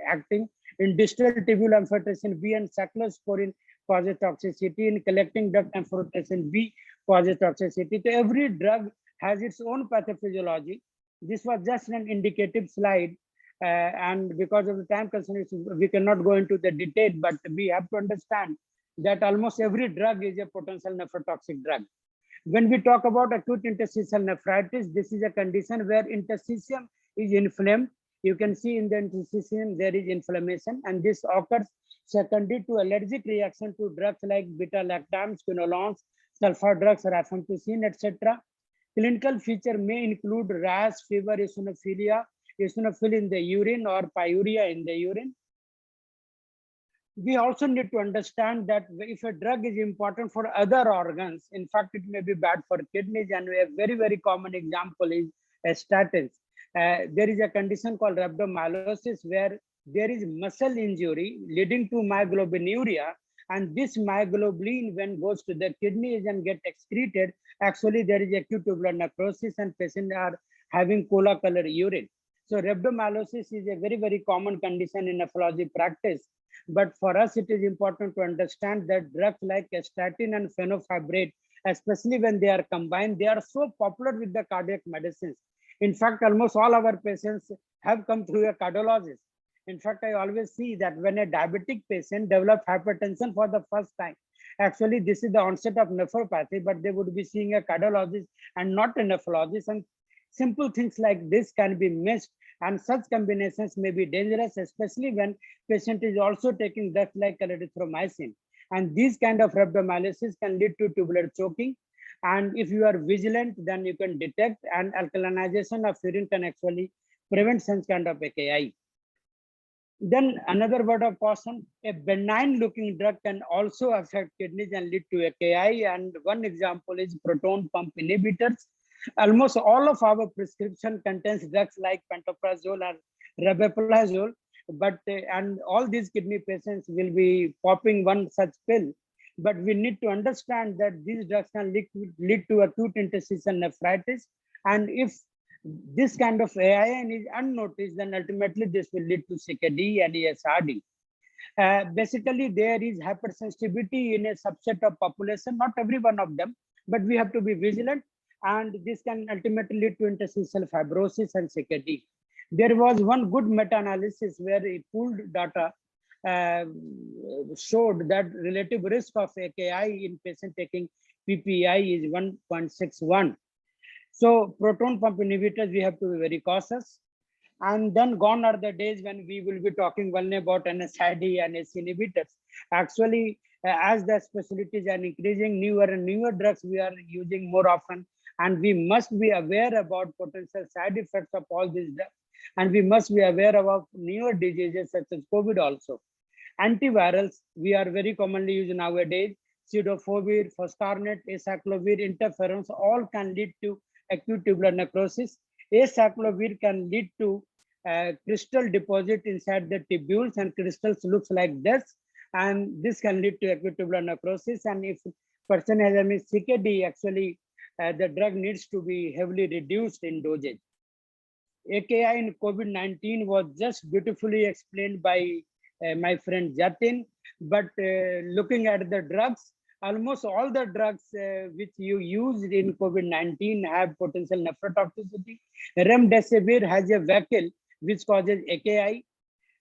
acting. In distal tubule, amphotericin B and cyclosporin causes toxicity. In collecting duct, amphotericin B causes toxicity. So every drug has its own pathophysiology. This was just an indicative slide. And because of the time constraints, we cannot go into the detail, but we have to understand that almost every drug is a potential nephrotoxic drug. When we talk about acute interstitial nephritis, this is a condition where interstitium is inflamed. You can see in the interstitium there is inflammation, and this occurs secondary to allergic reaction to drugs like beta-lactams, quinolones, sulfur drugs, rifampicin, etc. Clinical feature may include rash, fever, eosinophilia, eosinophil in the urine or pyuria in the urine. We also need to understand that if a drug is important for other organs, in fact, it may be bad for kidneys, and a very, very common example is statins. There is a condition called rhabdomyolysis where there is muscle injury leading to myoglobinuria, and this myoglobin, when goes to the kidneys and get excreted, actually there is acute tubular necrosis and patients are having cola color urine. So rhabdomyolysis is a very, very common condition in nephrology practice. But for us, it is important to understand that drugs like statin and fenofibrate, especially when they are combined, they are so popular with the cardiac medicines. In fact, almost all our patients have come through a cardiologist. In fact, I always see that when a diabetic patient develops hypertension for the first time, actually this is the onset of nephropathy, but they would be seeing a cardiologist and not a nephrologist. And simple things like this can be missed, and such combinations may be dangerous, especially when patient is also taking drugs like erythromycin. And these kind of rhabdomyolysis can lead to tubular choking. And if you are vigilant, then you can detect, and alkalinization of urine can actually prevent such kind of AKI. Then another word of caution, a benign looking drug can also affect kidneys and lead to AKI. And one example is proton pump inhibitors. Almost all of our prescription contains drugs like pantoprazole or rabeprazole, but and all these kidney patients will be popping one such pill. But we need to understand that these drugs can lead to acute interstitial nephritis, and if this kind of AIN is unnoticed, then ultimately this will lead to CKD and ESRD. Basically, there is hypersensitivity in a subset of population, not every one of them, but we have to be vigilant, and this can ultimately lead to interstitial fibrosis and CKD. There was one good meta-analysis where it pooled data showed that relative risk of AKI in patient taking PPI is 1.61. So proton pump inhibitors, we have to be very cautious. And then gone are the days when we will be talking only about NSAID and AC inhibitors. Actually, as the specialties are increasing, newer and newer drugs we are using more often, and we must be aware about potential side effects of all these drugs. And we must be aware about newer diseases such as COVID also. Antivirals, we are very commonly used nowadays. Cidofovir, foscarnet, acyclovir, interferons, all can lead to acute tubular necrosis. Acyclovir can lead to crystal deposit inside the tubules, and crystals looks like this, and this can lead to acute tubular necrosis. And if person has a CKD, actually the drug needs to be heavily reduced in dosage. AKI in COVID-19 was just beautifully explained by my friend Jatin, but looking at the drugs, almost all the drugs which you used in COVID-19 have potential nephrotoxicity. Remdesivir has a vehicle which causes AKI.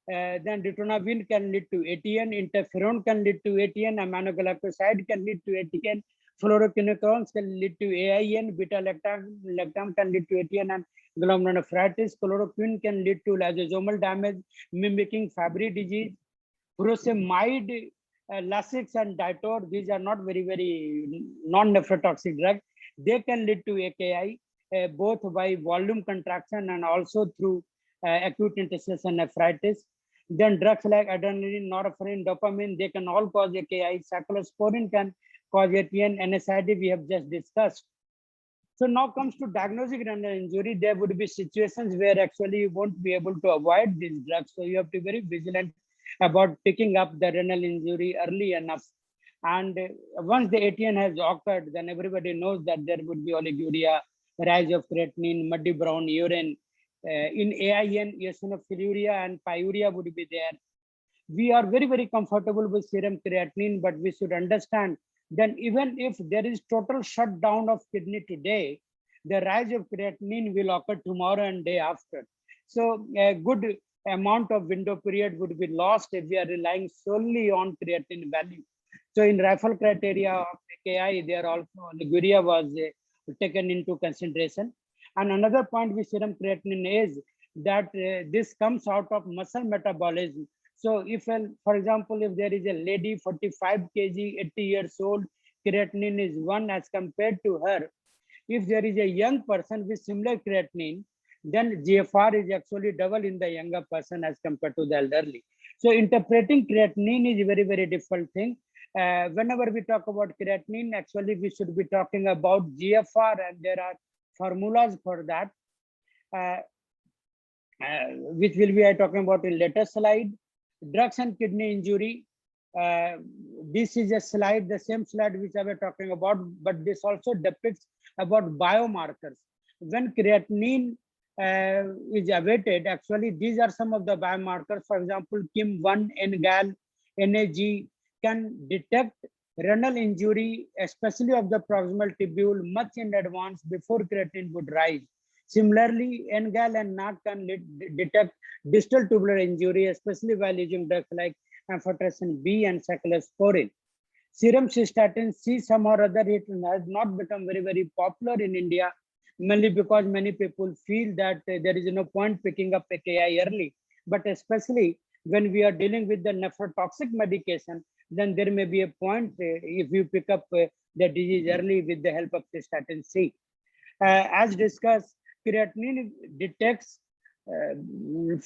Then ritonavir can lead to ATN, interferon can lead to ATN, aminoglycoside can lead to ATN, fluoroquinolones can lead to AIN, beta-lactam can lead to ATN and glomerulonephritis. Chloroquine can lead to lysosomal damage, mimicking Fabry disease. Furosemide, Lasix and Ditor, these are not very non-nephrotoxic drugs. They can lead to AKI, both by volume contraction and also through acute interstitial nephritis. Then drugs like adrenaline, norepinephrine, dopamine, they can all cause AKI. Cyclosporin can cause ATN, NSAID we have just discussed. So now comes to diagnosing renal injury. There would be situations where actually you won't be able to avoid these drugs. So you have to be very vigilant about picking up the renal injury early enough. And once the ATN has occurred, then everybody knows that there would be oliguria, rise of creatinine, muddy brown urine. In AIN, eosinophiluria and pyuria would be there. We are very, very comfortable with serum creatinine, but we should understand then even if there is total shutdown of kidney today, the rise of creatinine will occur tomorrow and day after. So a good amount of window period would be lost if we are relying solely on creatinine value. So in referral criteria of AKI, there also oliguria was taken into consideration. And another point with serum creatinine is that this comes out of muscle metabolism. So if, for example, if there is a lady 45 kg, 80 years old, creatinine is 1 as compared to her. If there is a young person with similar creatinine, then GFR is actually double in the younger person as compared to the elderly. So interpreting creatinine is a very, very difficult thing. Whenever we talk about creatinine, actually we should be talking about GFR, and there are formulas for that, which will be talking about in later slide. Drugs and kidney injury. This is a slide, the same slide which I was talking about, but this also depicts about biomarkers. When creatinine is awaited, actually these are some of the biomarkers. For example, KIM1, NGAL, NAG can detect renal injury, especially of the proximal tubule, much in advance before creatinine would rise. Similarly, NGAL and NAG can detect distal tubular injury, especially while using drugs like amphotericin B and cyclosporin. Serum cystatin C, some or other, it has not become very, very popular in India, mainly because many people feel that there is no point picking up AKI early. But especially when we are dealing with the nephrotoxic medication, then there may be a point if you pick up the disease early with the help of cystatin C. As discussed, creatinine detects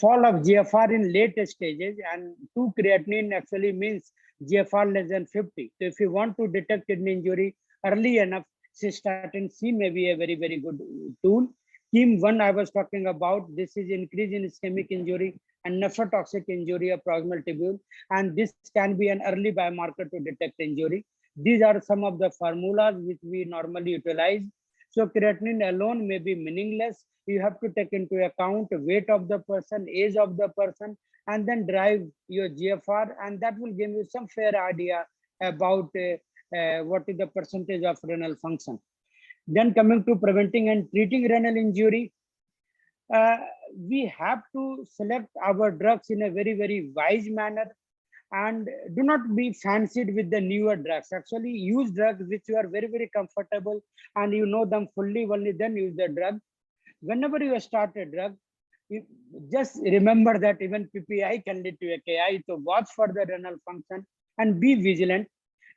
fall of GFR in late stages, and 2 creatinine actually means GFR less than 50. So if you want to detect kidney injury early enough, cystatin C may be a very, very good tool. KIM1 I was talking about, this is increase in ischemic injury and nephrotoxic injury of proximal tubule, and this can be an early biomarker to detect injury. These are some of the formulas which we normally utilize. So creatinine alone may be meaningless. You have to take into account weight of the person, age of the person, and then drive your GFR, and that will give you some fair idea about what is the percentage of renal function. Then coming to preventing and treating renal injury, we have to select our drugs in a very, very wise manner, and do not be fancied with the newer drugs. Actually use drugs which you are very, very comfortable and you know them fully, only then use the drug. Whenever you start a drug, you just remember that even PPI can lead to AKI, so watch for the renal function and be vigilant.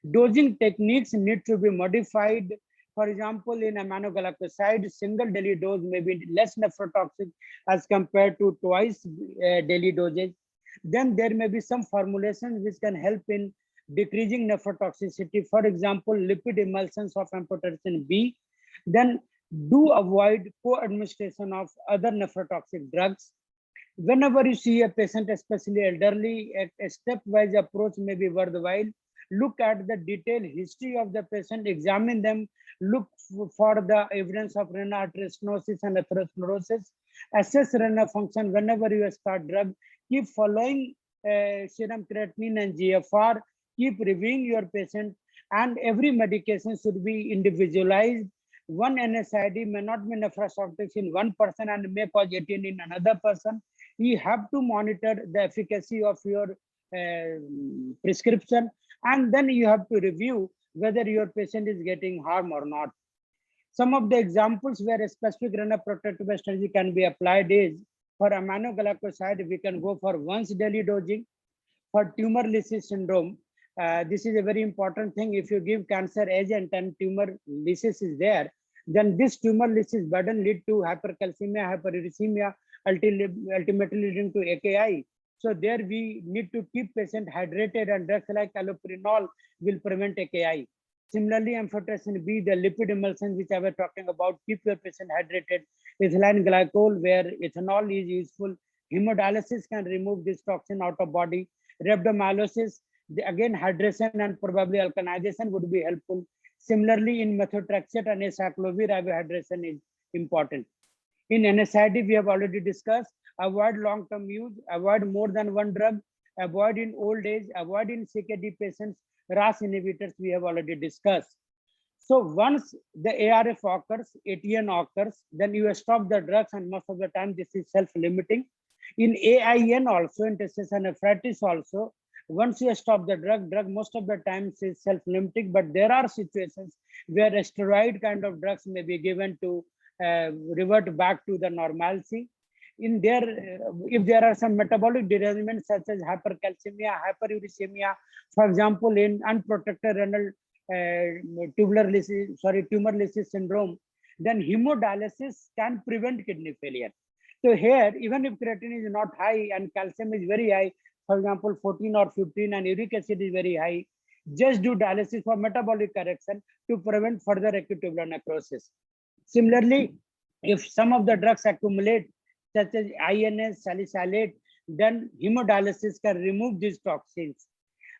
Dosing techniques need to be modified. For example, in aminoglycoside, single daily dose may be less nephrotoxic as compared to twice daily dosage. Then there may be some formulations which can help in decreasing nephrotoxicity. For example, lipid emulsions of amphotericin B. Then do avoid co-administration of other nephrotoxic drugs. Whenever you see a patient, especially elderly, a stepwise approach may be worthwhile. Look at the detailed history of the patient, examine them, look for the evidence of renal artery stenosis and atherosclerosis, assess renal function whenever you start drug, keep following serum creatinine and GFR, keep reviewing your patient, and every medication should be individualized. One NSAID may not be nephrotoxic in one person and may cause ATN in another person. You have to monitor the efficacy of your prescription, and then you have to review whether your patient is getting harm or not. Some of the examples where a specific renal protective strategy can be applied is, for aminoglycoside, we can go for once daily dosing. For tumor lysis syndrome, this is a very important thing. If you give cancer agent and tumor lysis is there, then this tumor lysis burden lead to hypercalcemia, hyperuricemia, ultimately leading to AKI. So there we need to keep patient hydrated, and drugs like allopurinol will prevent AKI. Similarly, amphotericin B, the lipid emulsion which I was talking about, keep your patient hydrated. Ethylene glycol, where ethanol is useful. Hemodialysis can remove this toxin out of body. Rhabdomyolysis, again hydration and probably alkalization would be helpful. Similarly, in methotrexate and acyclovir, hydration is important. In NSAID, we have already discussed, avoid long-term use, avoid more than one drug, avoid in old age, avoid in CKD patients, RAS inhibitors we have already discussed. So once the ARF occurs, ATN occurs, then you stop the drugs, and most of the time this is self-limiting. In AIN also, interstitial nephritis also, once you stop the drug most of the times is self-limiting, but there are situations where steroid kind of drugs may be given to revert back to the normalcy. In there, if there are some metabolic derangements such as hypercalcemia, hyperuricemia, for example, in unprotected renal tumor lysis syndrome, then hemodialysis can prevent kidney failure. So here, even if creatinine is not high and calcium is very high, for example, 14 or 15, and uric acid is very high, just do dialysis for metabolic correction to prevent further acute tubular necrosis. Similarly, if some of the drugs accumulate, such as INS, salicylate, then hemodialysis can remove these toxins.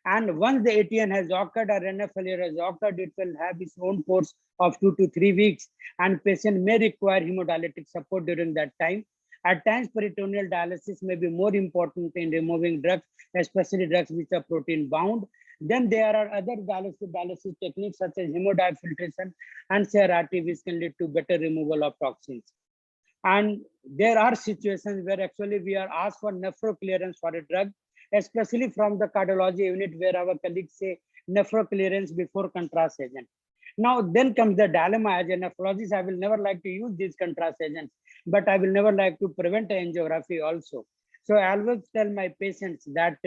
And once the ATN has occurred or renal failure has occurred, it will have its own course of 2 to 3 weeks, and patient may require hemodialytic support during that time. At times, peritoneal dialysis may be more important in removing drugs, especially drugs which are protein bound. Then there are other dialysis techniques such as hemodiafiltration and CRRT, which can lead to better removal of toxins. And there are situations where actually we are asked for nephroclearance for a drug, especially from the cardiology unit, where our colleagues say nephroclearance before contrast agent. Now, then comes the dilemma. As a nephrologist, I will never like to use these contrast agents, but I will never like to prevent angiography also. So I always tell my patients that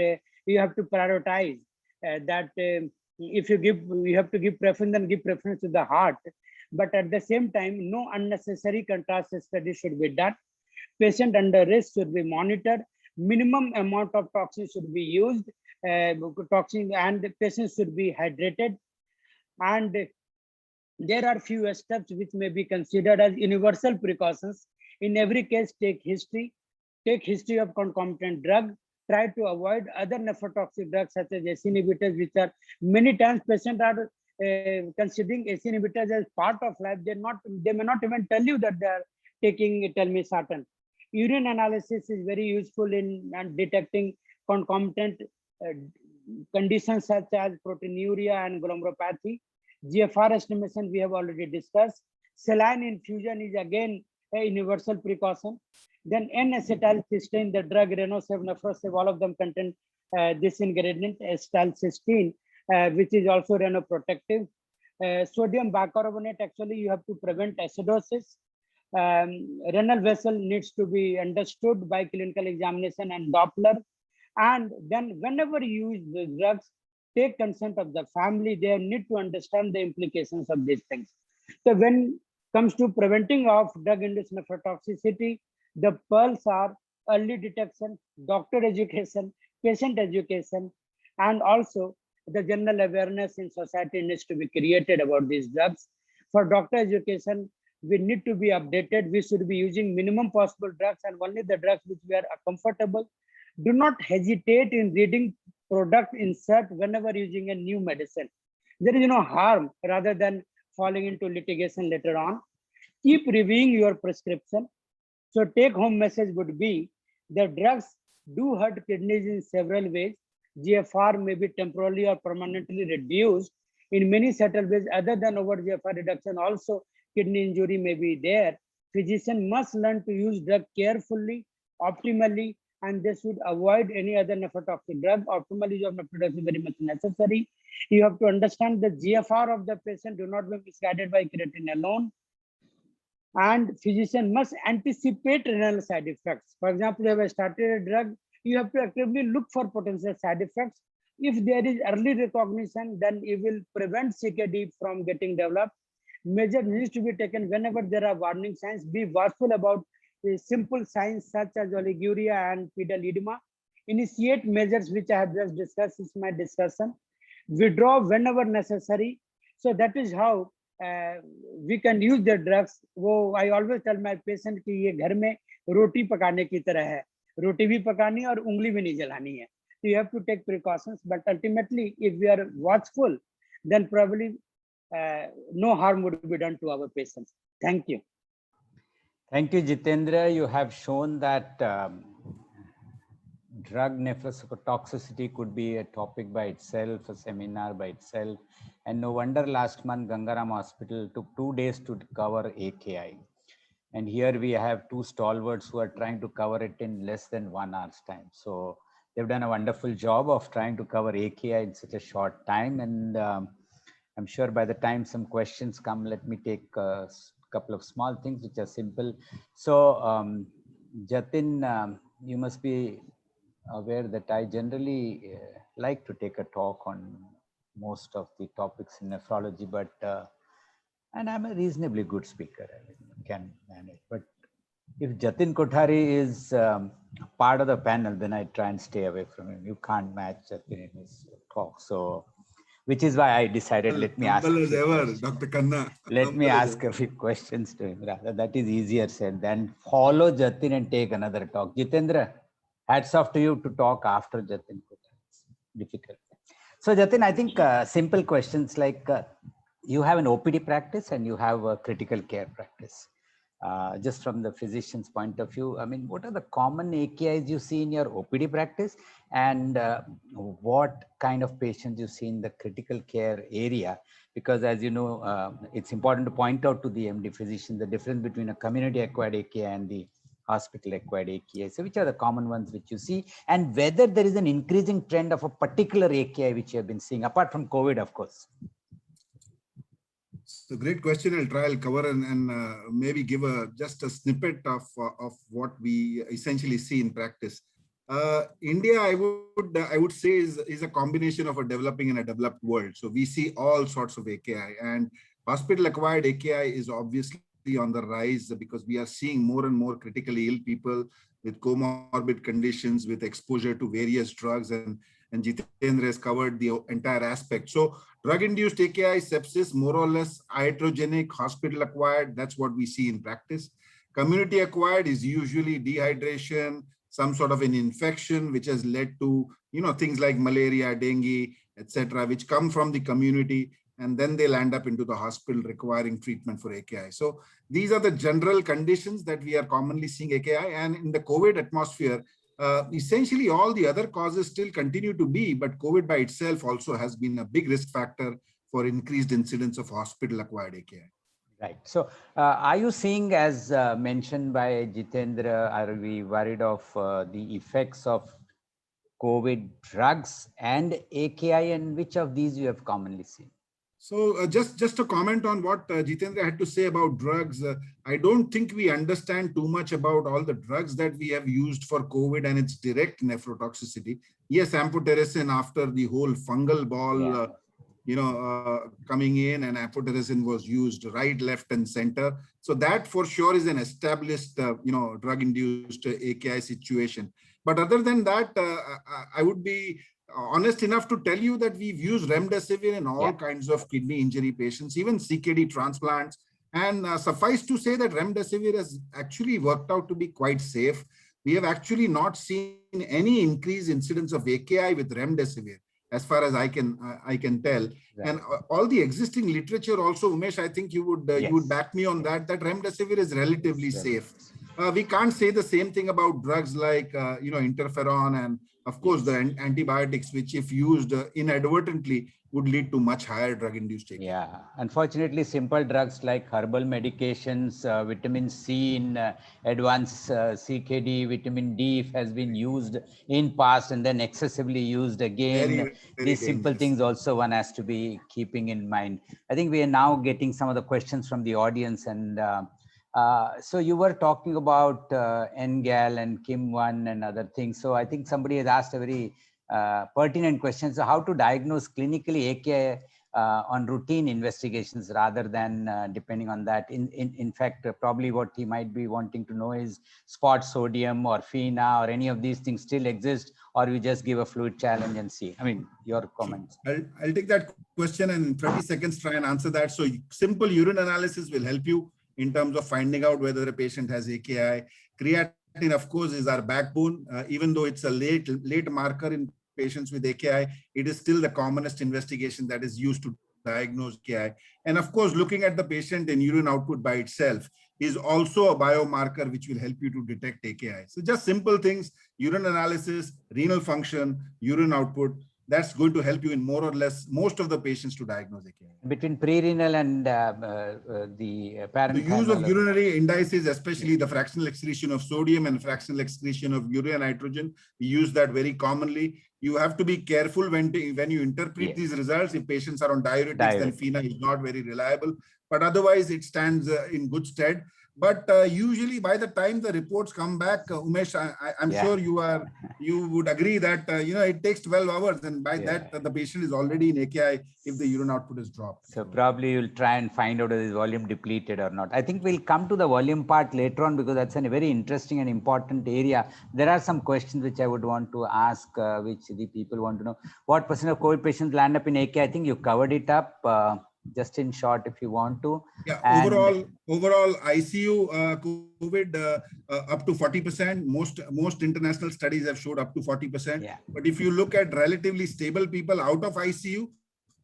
you have to prioritize that if you have to give preference, then give preference to the heart. But at the same time, no unnecessary contrast study should be done. Patient under risk should be monitored. Minimum amount of toxin should be used, and the patient should be hydrated. And there are few steps which may be considered as universal precautions. In every case, take history of concomitant drug. Try to avoid other nephrotoxic drugs such as ACE inhibitors, which are many times patients are considering ACE inhibitors as part of life. They may not even tell you that they are taking telmisartan. Urine analysis is very useful in detecting concomitant conditions such as proteinuria and glomerulopathy. GFR estimation we have already discussed. Saline infusion is again a universal precaution. Then N-acetylcysteine, the drug Renosev, Nefrosev, all of them contain this ingredient, acetylcysteine, which is also renoprotective. Sodium bicarbonate, actually you have to prevent acidosis. Renal vessel needs to be understood by clinical examination and Doppler. And then whenever you use the drugs, take consent of the family. They need to understand the implications of these things. So when it comes to preventing of drug-induced nephrotoxicity, the pearls are early detection, doctor education, patient education, and also the general awareness in society needs to be created about these drugs. For doctor education, we need to be updated. We should be using minimum possible drugs and only the drugs which we are comfortable. Do not hesitate in reading product insert whenever using a new medicine. There is no harm rather than falling into litigation later on. Keep reviewing your prescription. So take home message would be the drugs do hurt kidneys in several ways. GFR may be temporarily or permanently reduced in many subtle ways other than over GFR reduction. Also, kidney injury may be there. Physician must learn to use drug carefully, optimally, and they should avoid any other nephrotoxic drug. Optimal use of nephrotoxic is very much necessary. You have to understand the GFR of the patient. Do not be misguided by creatinine alone. And physician must anticipate renal side effects. For example, you have started a drug, you have to actively look for potential side effects. If there is early recognition, then it will prevent CKD from getting developed. Measure needs to be taken whenever there are warning signs. Be watchful about simple signs such as oliguria and pedal edema. Initiate measures which I have just discussed in my discussion. Withdraw whenever necessary. So that is how we can use the drugs. वो I always tell my patient कि ये घर में रोटी पकाने की तरह है, रोटी भी पकानी है और उंगली भी नहीं जलानी है. So you have to take precautions, but ultimately, if we are watchful, then probably no harm would be done to our patients. Thank you. Thank you, Jitendra. You have shown that drug nephrotoxicity could be a topic by itself, a seminar by itself. And no wonder last month Gangaram Hospital took 2 days to cover AKI. And here we have two stalwarts who are trying to cover it in less than 1 hour's time. So they've done a wonderful job of trying to cover AKI in such a short time. And I'm sure by the time some questions come, let me take a couple of small things which are simple. So Jatin, you must be aware that I generally like to take a talk on most of the topics in nephrology, but and I'm a reasonably good speaker, I mean, can manage. But if Jatin Kothari is part of the panel, then I try and stay away from him. You can't match Jatin in his talk. So, which is why I decided, let me ask. Humble as ever, Dr. Khanna. Let me ask a few questions to him. Rather, that is easier said than follow Jatin and take another talk. Jitendra, hats off to you to talk after Jatin. It's difficult. So Jatin, I think simple questions like you have an OPD practice and you have a critical care practice. Just from the physician's point of view, I mean, what are the common AKIs you see in your OPD practice, and what kind of patients you see in the critical care area? Because as you know, it's important to point out to the MD physician the difference between a community-acquired AKI and the hospital-acquired AKI. So which are the common ones which you see, and whether there is an increasing trend of a particular AKI which you have been seeing, apart from COVID, of course? So great question. I'll cover and maybe give just a snippet of what we essentially see in practice. India, I would say is a combination of a developing and a developed world. So we see all sorts of AKI, and hospital-acquired AKI is obviously on the rise because we are seeing more and more critically ill people with comorbid conditions, with exposure to various drugs, and Jitendra has covered the entire aspect. So drug-induced AKI, sepsis, more or less iatrogenic, hospital-acquired, that's what we see in practice. Community-acquired is usually dehydration, some sort of an infection, which has led to, things like malaria, dengue, etc., which come from the community, and then they'll end up into the hospital requiring treatment for AKI. So these are the general conditions that we are commonly seeing AKI. And in the COVID atmosphere, essentially all the other causes still continue to be, but COVID by itself also has been a big risk factor for increased incidence of hospital-acquired AKI. Right. So are you seeing, as mentioned by Jitendra, are we worried of the effects of COVID drugs and AKI, and which of these you have commonly seen? So just to comment on what Jitendra had to say about drugs, I don't think we understand too much about all the drugs that we have used for COVID and its direct nephrotoxicity. Yes, amphotericin after the whole fungal ball, coming in, and amphotericin was used right, left, and center. So that for sure is an established, drug-induced AKI situation. But other than that, I would be honest enough to tell you that we've used remdesivir in all kinds of kidney injury patients, even CKD transplants. And suffice to say that remdesivir has actually worked out to be quite safe. We have actually not seen any increased incidence of AKI with remdesivir, as far as I can tell. Right. And all the existing literature also, Umesh, I think you would back me on that remdesivir is relatively safe. We can't say the same thing about drugs like, interferon and, of course, the antibiotics, which if used inadvertently would lead to much higher drug-induced AKI. Yeah, unfortunately, simple drugs like herbal medications, vitamin C in advanced CKD, vitamin D has been used in past and then excessively used again. Very These simple things also one has to be keeping in mind. I think we are now getting some of the questions from the audience, and so you were talking about NGAL and KIM1 and other things. So I think somebody has asked a very pertinent question. So how to diagnose clinically AKI on routine investigations rather than depending on that. In fact, probably what he might be wanting to know is spot sodium or FeNA or any of these things still exist, or we just give a fluid challenge and see. I mean, your comments. I'll take that question and in 30 seconds try and answer that. So simple urine analysis will help you in terms of finding out whether a patient has AKI. Creatinine, of course, is our backbone. Even though it's a late marker in patients with AKI, it is still the commonest investigation that is used to diagnose AKI. And of course, looking at the patient in urine output by itself is also a biomarker which will help you to detect AKI. So just simple things: urine analysis, renal function, urine output. That's going to help you in more or less most of the patients to diagnose AKI. Between pre-renal and the The use of urinary indices, especially the fractional excretion of sodium and fractional excretion of urea nitrogen, we use that very commonly. You have to be careful when you interpret these results. If patients are on diuretics, then FeNA is not very reliable. But otherwise, it stands in good stead. But usually, by the time the reports come back, Umesh, I'm sure you would agree that it takes 12 hours, and by that the patient is already in AKI if the urine output is dropped. So probably you'll try and find out whether is volume depleted or not. I think we'll come to the volume part later on because that's a very interesting and important area. There are some questions which I would want to ask, which the people want to know. What % of COVID patients land up in AKI? I think you covered it up. Just in short, if you want to. Yeah, overall ICU COVID up to 40%. Most international studies have showed up to 40%. Yeah. But if you look at relatively stable people out of ICU,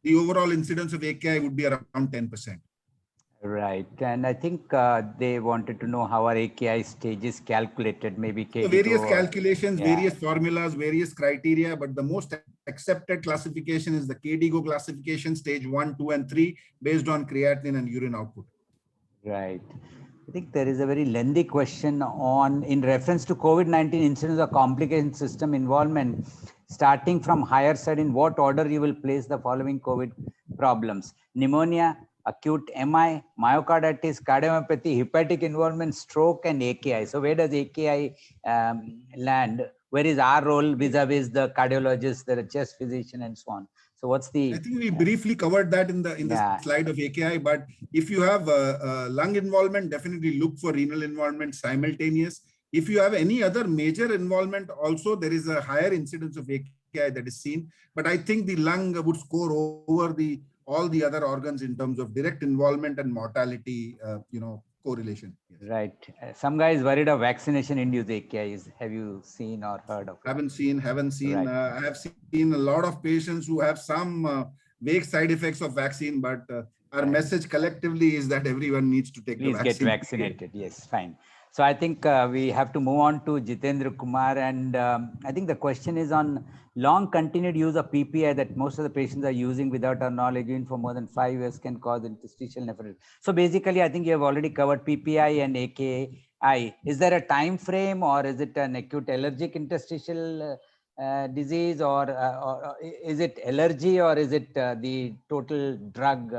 the overall incidence of AKI would be around 10%. Right, and I think they wanted to know how our AKI stage is calculated, maybe KDIGO. So various calculations, various formulas, various criteria, but the most accepted classification is the KDIGO classification, stage 1, 2, and 3, based on creatinine and urine output. Right. I think there is a very lengthy question in reference to COVID-19 incidence or complication system involvement, starting from higher side, in what order you will place the following COVID problems: pneumonia, acute MI, myocarditis, cardiomyopathy, hepatic involvement, stroke, and AKI. So where does AKI land? Where is our role vis-a-vis the cardiologist, the chest physician, and so on? So what's the... I think we briefly covered that in the slide of AKI, but if you have lung involvement, definitely look for renal involvement simultaneous. If you have any other major involvement also, there is a higher incidence of AKI that is seen, but I think the lung would score over all the other organs in terms of direct involvement and mortality, correlation. Yes. Right. Some guys worried of vaccination-induced AKIs. Have you seen or heard of? Haven't seen. Right. I have seen a lot of patients who have some vague side effects of vaccine, but our message collectively is that everyone needs to take the vaccine. Please get vaccinated. Yes, fine. So I think we have to move on to Jitendra Kumar, and I think the question is on long continued use of PPI that most of the patients are using without our knowledge, even for more than 5 years, can cause interstitial nephritis. So basically, I think you have already covered PPI and AKI. Is there a time frame, or is it an acute allergic interstitial disease, or is it allergy, or is it the total drug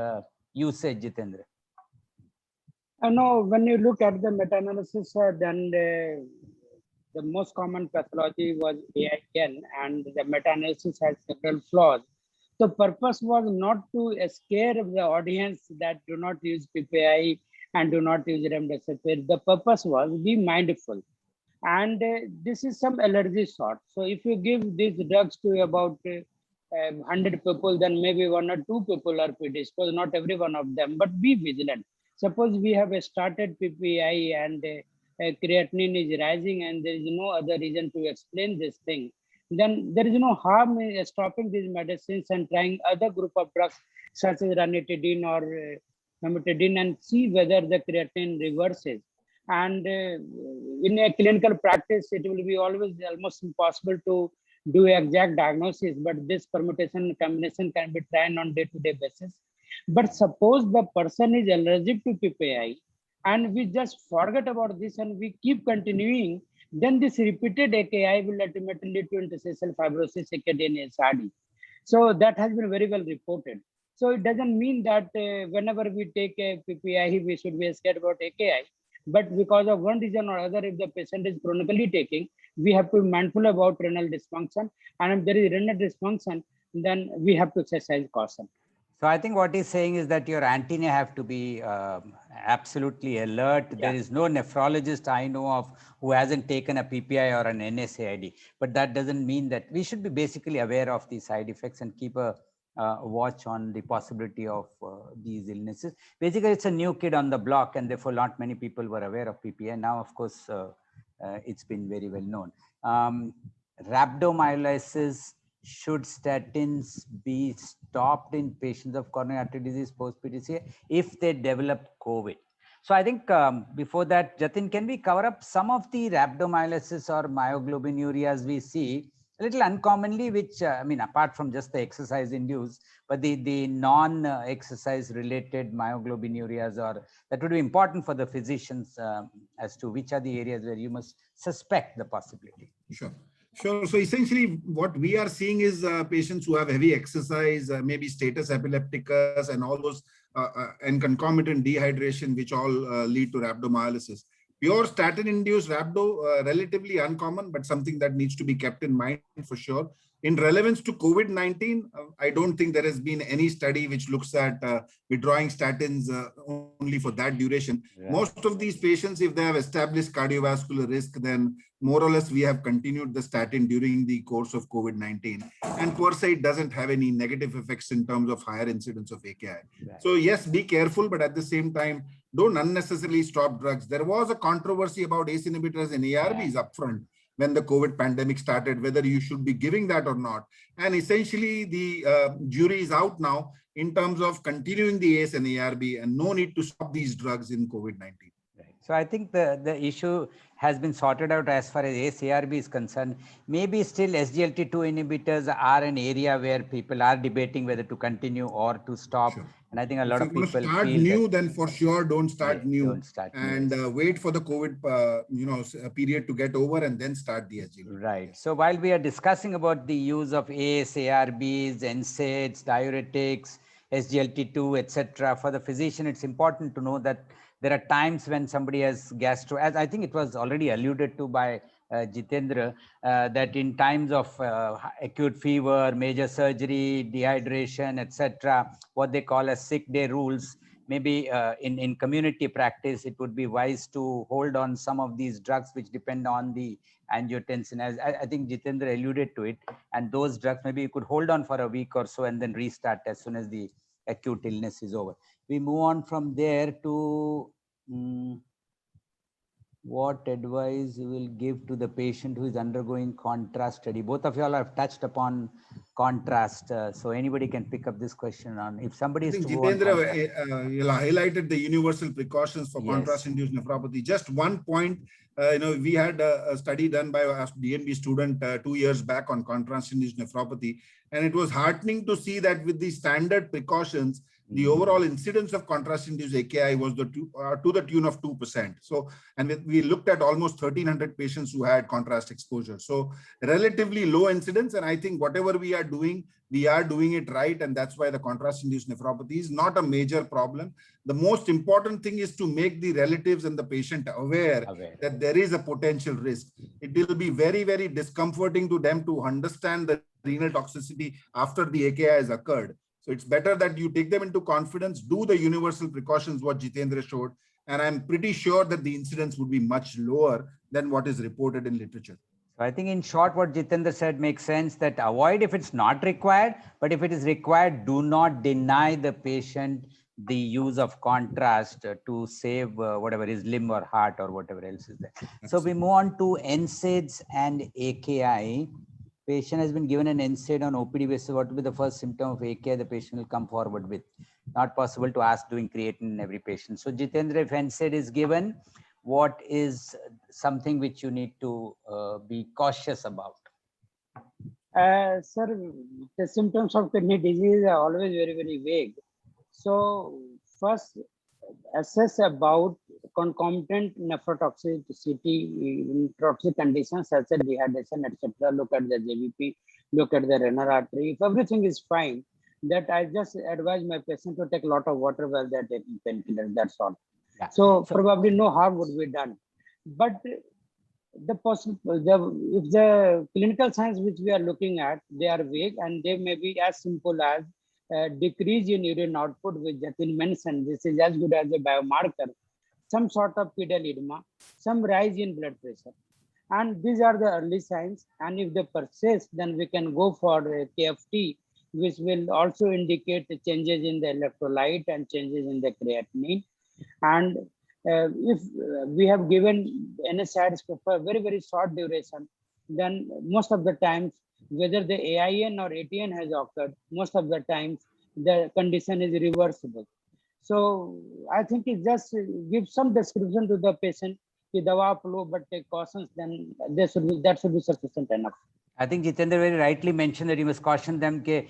usage, Jitendra? No, when you look at the meta-analysis, then the most common pathology was AIN, and the meta-analysis has several flaws. The purpose was not to scare the audience that do not use PPI and do not use remdesivir. The purpose was be mindful. And this is some allergy sort. So if you give these drugs to about 100 people, then maybe 1 or 2 people are predisposed, not every one of them, but be vigilant. Suppose we have started PPI and creatinine is rising and there is no other reason to explain this thing, then there is no harm in stopping these medicines and trying other group of drugs such as ranitidine or famotidine and see whether the creatinine reverses. And in a clinical practice, it will be always almost impossible to do exact diagnosis, but this permutation and combination can be tried on day-to-day basis. But suppose the person is allergic to PPI and we just forget about this and we keep continuing, then this repeated AKI will ultimately lead to interstitial fibrosis, AKD, and SRD. So that has been very well reported. So it doesn't mean that whenever we take a PPI, we should be scared about AKI. But because of one reason or other, if the patient is chronically taking, we have to be mindful about renal dysfunction. And if there is renal dysfunction, then we have to exercise caution. So I think what he's saying is that your antennae have to be absolutely alert. There is no nephrologist I know of who hasn't taken a PPI or an NSAID, but that doesn't mean that we should be basically aware of these side effects and keep a watch on the possibility of these illnesses. Basically, it's a new kid on the block, and therefore not many people were aware of PPI. Now, of course, it's been very well known. Rhabdomyolysis, should statins be stopped in patients of coronary artery disease post-PTCA if they develop COVID? So I think before that, Jatin, can we cover up some of the rhabdomyolysis or myoglobinurias we see a little uncommonly, which I mean, apart from just the exercise induced, but the non-exercise related myoglobinurias, or that would be important for the physicians as to which are the areas where you must suspect the possibility. Sure. Sure. So essentially, what we are seeing is patients who have heavy exercise, maybe status epilepticus, and all those and concomitant dehydration, which all lead to rhabdomyolysis. Pure statin-induced rhabdo, relatively uncommon, but something that needs to be kept in mind for sure. In relevance to COVID-19, I don't think there has been any study which looks at withdrawing statins only for that duration. Right. Most of these patients, if they have established cardiovascular risk, then more or less we have continued the statin during the course of COVID-19. And per se, it doesn't have any negative effects in terms of higher incidence of AKI. Right. So yes, be careful, but at the same time, don't unnecessarily stop drugs. There was a controversy about ACE inhibitors and ARBs upfront when the COVID pandemic started, whether you should be giving that or not. And essentially, the jury is out now in terms of continuing the ACE and ARB, and no need to stop these drugs in COVID-19. Right. So I think the issue has been sorted out as far as ACE-ARB is concerned. Maybe still SGLT2 inhibitors are an area where people are debating whether to continue or to stop. Sure. And I think a lot of people start feel new, then for sure don't start new. Don't start and new. Wait for the COVID period to get over and then start the SGLT. Right. So while we are discussing about the use of ACE, ARBs, NSAIDs, diuretics, SGLT2, etc., for the physician, it's important to know that there are times when somebody has gastro, as I think it was already alluded to by Jitendra, that in times of acute fever, major surgery, dehydration, etc., what they call as sick day rules, maybe in community practice, it would be wise to hold on some of these drugs which depend on the angiotensin. As I think Jitendra alluded to it, and those drugs maybe you could hold on for a week or so and then restart as soon as the acute illness is over. We move on from there to what advice you will give to the patient who is undergoing contrast study. Both of you all have touched upon contrast. So anybody can pick up this question on if somebody is to go on Jitendra highlighted the universal precautions for contrast-induced nephropathy. Just one point, we had a study done by a DNB student 2 years back on contrast-induced nephropathy, and it was heartening to see that with the standard precautions, the overall incidence of contrast-induced AKI was to the tune of 2%. So, and we looked at almost 1,300 patients who had contrast exposure. So, relatively low incidence, and I think whatever we are doing it right, and that's why the contrast-induced nephropathy is not a major problem. The most important thing is to make the relatives and the patient aware that there is a potential risk. It will be very, very discomforting to them to understand the renal toxicity after the AKI has occurred. So it's better that you take them into confidence, do the universal precautions, what Jitendra showed, and I'm pretty sure that the incidence would be much lower than what is reported in literature. So I think in short, what Jitendra said makes sense, that avoid if it's not required, but if it is required, do not deny the patient the use of contrast to save whatever his limb or heart or whatever else is there. Absolutely. So we move on to NSAIDs and AKI. Patient has been given an NSAID on OPD basis. What will be the first symptom of AKI the patient will come forward with? Not possible to ask doing creatinine in every patient. So Jitendra, if NSAID is given, what is something which you need to be cautious about? Sir, the symptoms of kidney disease are always very, very vague. So first, assess about concomitant nephrotoxicity, toxic conditions such as dehydration, etc. Look at the JVP, look at the renal artery. If everything is fine, that I just advise my patient to take a lot of water while they're taking painkillers. That's all. Yeah. So probably no harm would be done. But if the clinical signs which we are looking at, they are vague and they may be as simple as decrease in urine output, which Jatin mentioned. This is as good as a biomarker. Some sort of pedal edema, some rise in blood pressure. And these are the early signs. And if they persist, then we can go for a KFT, which will also indicate the changes in the electrolyte and changes in the creatinine. And if we have given NSAIDs for a very, very short duration, then most of the times, whether the AIN or ATN has occurred, most of the times the condition is reversible. So I think it just gives some description to the patient, कि दवा आप लो but take cautions, then that should be sufficient enough. I think Jitendra very rightly mentioned that you must caution them that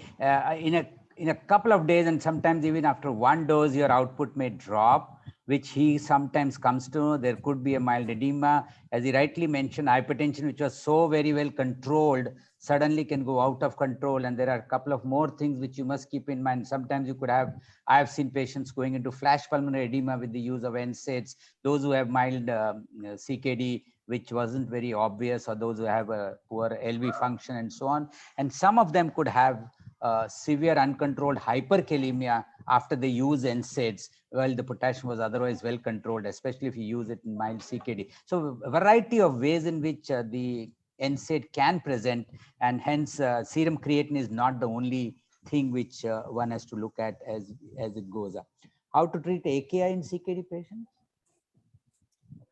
in a couple of days and sometimes even after one dose, your output may drop, which he sometimes comes to know. There could be a mild edema. As he rightly mentioned, hypertension, which was so very well controlled, suddenly can go out of control. And there are a couple of more things which you must keep in mind. Sometimes you could have, I have seen patients going into flash pulmonary edema with the use of NSAIDs, those who have mild CKD, which wasn't very obvious, or those who have a poor LV function and so on. And some of them could have severe uncontrolled hyperkalemia after they use NSAIDs, while the potassium was otherwise well controlled, especially if you use it in mild CKD. So a variety of ways in which the NSAID can present, and hence serum creatinine is not the only thing which one has to look at as it goes up. How to treat AKI in CKD patients?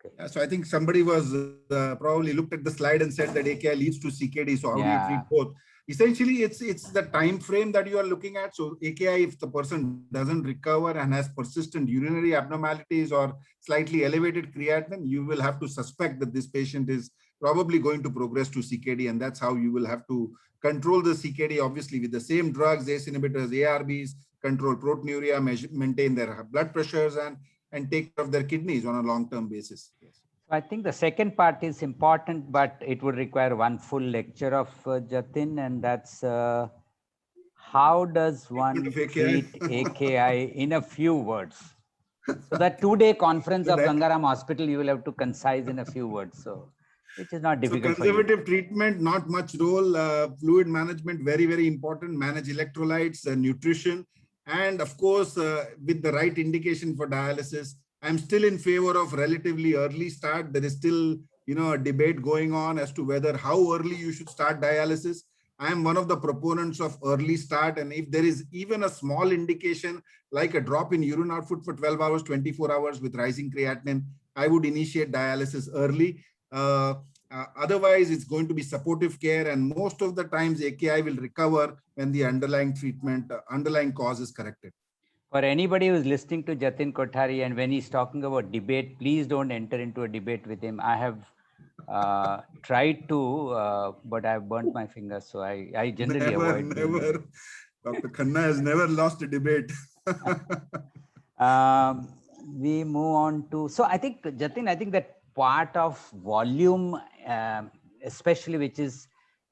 Okay. Yeah, so I think somebody was probably looked at the slide and said that AKI leads to CKD. So how do you treat both? Essentially, it's the time frame that you are looking at. So AKI, if the person doesn't recover and has persistent urinary abnormalities or slightly elevated creatinine, you will have to suspect that this patient is probably going to progress to CKD, and that's how you will have to control the CKD, obviously with the same drugs, ACE inhibitors, ARBs, control proteinuria, maintain their blood pressures, and take care of their kidneys on a long-term basis. Yes. I think the second part is important, but it would require one full lecture of Jatin, and that's how does one treat AKI in a few words? So that 2-day conference of Gangaram Hospital, you will have to concise in a few words. So, which is not difficult. So conservative treatment, not much role. Fluid management, very, very important. Manage electrolytes, nutrition, and of course, with the right indication for dialysis. I'm still in favor of relatively early start. There is still, a debate going on as to whether how early you should start dialysis. I am one of the proponents of early start. And if there is even a small indication like a drop in urine output for 12 hours, 24 hours with rising creatinine, I would initiate dialysis early. Otherwise, it's going to be supportive care. And most of the times AKI will recover when the underlying treatment, underlying cause is corrected. For anybody who's listening to Jatin Kothari and when he's talking about debate, please don't enter into a debate with him. I have tried to, but I've burnt my fingers. So I generally avoid. Never. Dr. Khanna has never lost a debate. We move on to, so I think, Jatin, I think that part of volume, especially, which is,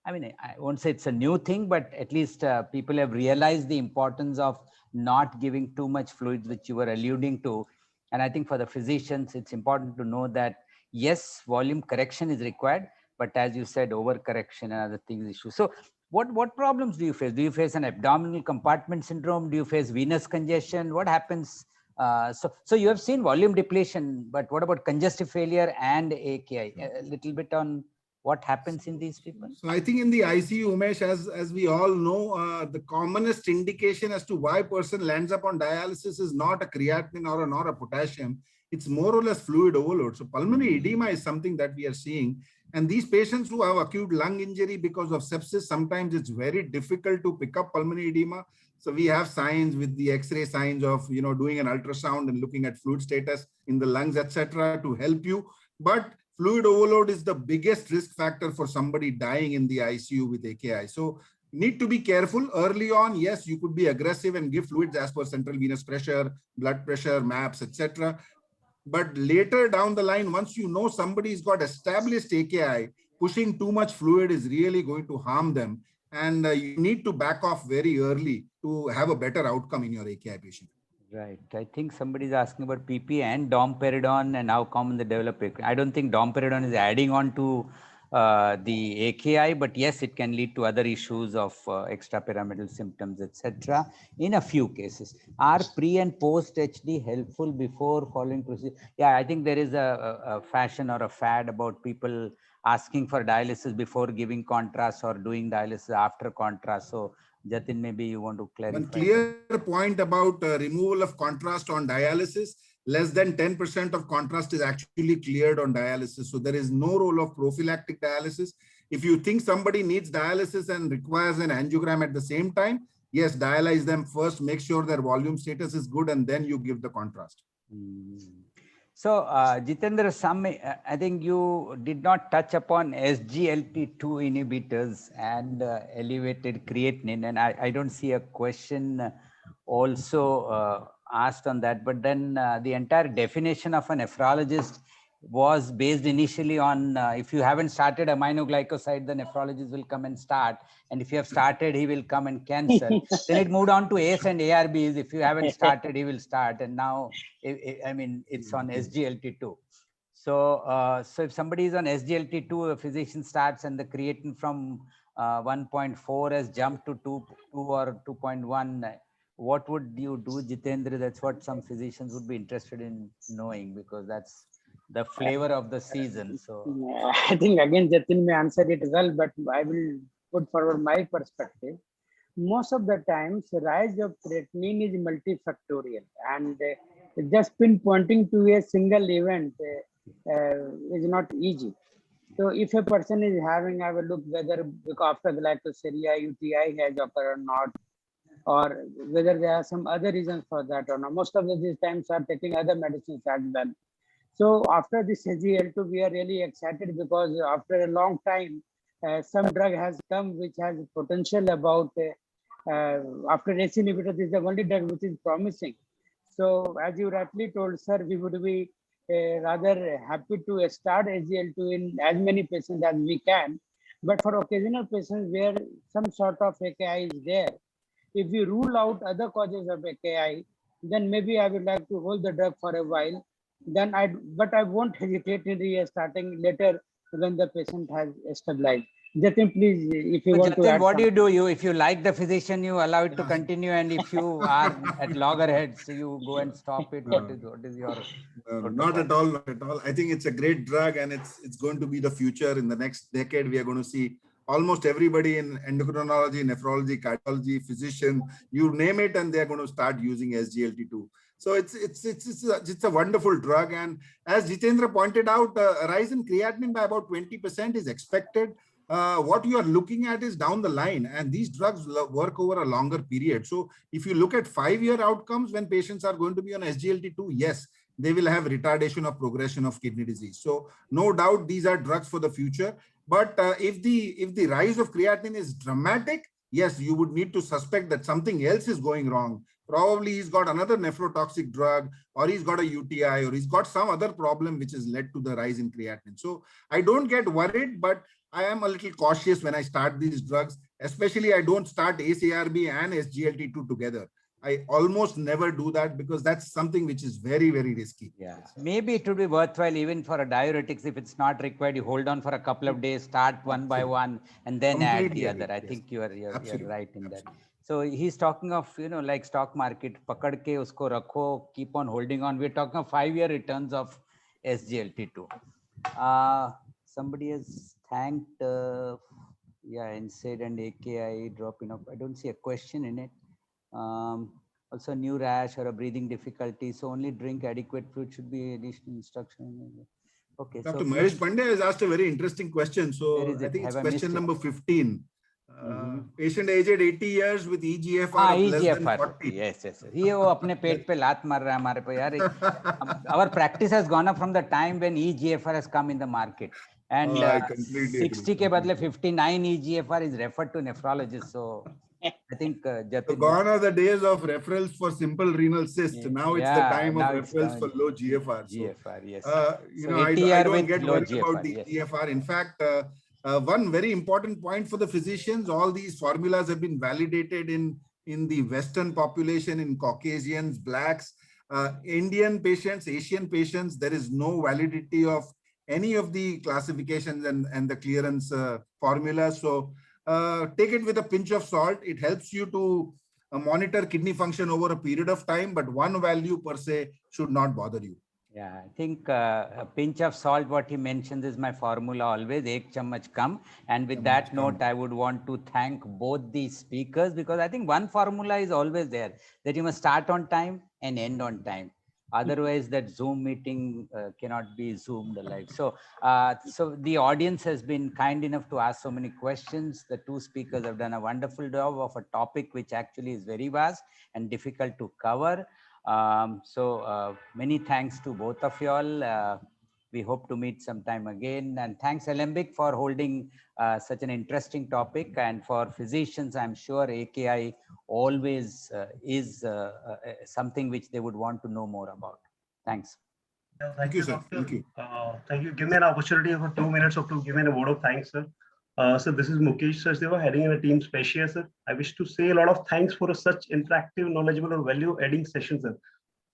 I mean, I won't say it's a new thing, but at least people have realized the importance of not giving too much fluids, which you were alluding to. And I think for the physicians, it's important to know that, yes, volume correction is required, but as you said, overcorrection and other things issue. So what problems do you face? Do you face an abdominal compartment syndrome? Do you face venous congestion? What happens? So you have seen volume depletion, but what about congestive failure and AKI? A little bit on what happens in these people? So I think in the ICU, Umesh, as we all know, the commonest indication as to why a person lands up on dialysis is not a creatinine or not a potassium. It's more or less fluid overload. So pulmonary edema is something that we are seeing. And these patients who have acute lung injury because of sepsis, sometimes it's very difficult to pick up pulmonary edema. So we have signs with the X-ray signs of, doing an ultrasound and looking at fluid status in the lungs, etc., to help you. But fluid overload is the biggest risk factor for somebody dying in the ICU with AKI. So need to be careful early on. Yes, you could be aggressive and give fluids as per central venous pressure, blood pressure, MAPS, etc. But later down the line, once you know somebody's got established AKI, pushing too much fluid is really going to harm them. And you need to back off very early to have a better outcome in your AKI patient. Right. I think somebody's asking about PP and domperidone and how common they develop. I don't think domperidone is adding on to the AKI, but yes, it can lead to other issues of extrapyramidal symptoms, etc. in a few cases. Are pre and post HD helpful before following procedure? Yeah, I think there is a fashion or a fad about people asking for dialysis before giving contrast or doing dialysis after contrast. So Jatin, maybe you want to clarify. One clear point about removal of contrast on dialysis, less than 10% of contrast is actually cleared on dialysis. So there is no role of prophylactic dialysis. If you think somebody needs dialysis and requires an angiogram at the same time, yes, dialyze them first, make sure their volume status is good, and then you give the contrast. So, Jitendra, I think you did not touch upon SGLT2 inhibitors and elevated creatinine, and I don't see a question also asked on that. But then the entire definition of a nephrologist was based initially on if you haven't started aminoglycoside, the nephrologist will come and start, and if you have started, he will come and cancel. Then it moved on to ACE and ARBs. If you haven't started, he will start, and now I mean it's on SGLT2. So so if somebody is on SGLT2, a physician starts and the creatine from 1.4 has jumped to 2 or 2.1. What would you do, Jitendra? That's what some physicians would be interested in knowing, because that's the flavor of the season. So I think again Jatin may answer it well, but I will put forward my perspective. Most of the times, rise of creatinine is multifactorial, and just pinpointing to a single event is not easy. So if a person is having, I will look whether after glycosuria UTI has occurred or not, or whether there are some other reasons for that or not. Most of these times are taking other medicines as well. So after this SGLT2, we are really excited because after a long time, some drug has come which has potential about after ACE inhibitor, this is the only drug which is promising. So as you rightly told, sir, we would be rather happy to start SGLT2 in as many patients as we can. But for occasional patients where some sort of AKI is there, if we rule out other causes of AKI, then maybe I would like to hold the drug for a while. Then but I won't hesitate in restarting later when the patient has stabilized. Jatin, please, if you want Jatin, to add what do you do? If you like the physician, you allow it to continue, and if you are at loggerheads, you go and stop it. What is your not at all, not at all. I think it's a great drug, and it's going to be the future. In the next decade, we are going to see almost everybody in endocrinology, nephrology, cardiology, physician, you name it, and they're going to start using SGLT2. So it's a wonderful drug. And as Jitendra pointed out, a rise in creatinine by about 20% is expected. What you are looking at is down the line, and these drugs work over a longer period. So if you look at 5-year outcomes when patients are going to be on SGLT2, yes, they will have retardation of progression of kidney disease. So no doubt these are drugs for the future. But if the rise of creatinine is dramatic, yes, you would need to suspect that something else is going wrong. Probably he's got another nephrotoxic drug, or he's got a UTI, or he's got some other problem which has led to the rise in creatinine. So I don't get worried, but I am a little cautious when I start these drugs, especially I don't start ACE-ARB and SGLT2 together. I almost never do that because that's something which is very, very risky. Yeah, maybe it would be worthwhile even for a diuretics. If it's not required, you hold on for a couple of days, start one by one, and then add the other. I think you're right in that. So he's talking of, like stock market, pakad ke usko rakho, keep on holding on. We're talking of 5-year returns of SGLT2. Somebody has thanked, NSAID and AKI dropping off. I don't see a question in it. Also new rash or a breathing difficulty, so only drink adequate fluid should be additional instruction. Okay, Dr. Mahesh Pandey has asked a very interesting question. So I think it's question number 15. Patient aged 80 years with EGFR of less than 40. Yes. He अपने पेट पे लात मार रहा है हमारे पे यार. Our practice has gone up from the time when EGFR has come in the market. And 60 के बदले 59 EGFR is referred to nephrologists. So I think so gone are the days of referrals for simple renal cyst. Now it's the time of referrals for low GFR. GFR, yes. I don't get worried about the GFR. In fact, one very important point for the physicians, all these formulas have been validated in the Western population, in Caucasians, Blacks, Indian patients, Asian patients. There is no validity of any of the classifications and the clearance formulas. So take it with a pinch of salt. It helps you to monitor kidney function over a period of time, but one value per se should not bother you. Yeah, I think a pinch of salt, what he mentions is my formula always, ek chammach kam. And with that note, I would want to thank both the speakers, because I think one formula is always there, that you must start on time and end on time. Otherwise, that Zoom meeting cannot be Zoomed live. So, so the audience has been kind enough to ask so many questions. The two speakers have done a wonderful job of a topic which actually is very vast and difficult to cover. Many thanks to both of y'all. We hope to meet sometime again. And thanks Alembic for holding such an interesting topic. And for physicians, I'm sure AKI always is something which they would want to know more about. Thanks. Thank you, sir. Doctor. Thank you. Thank you. Give me an opportunity for 2 minutes to give me a word of thanks, sir. So this is Mukesh Sachdeva, heading in a team Specia, sir. I wish to say a lot of thanks for such interactive, knowledgeable, or value-adding session, sir.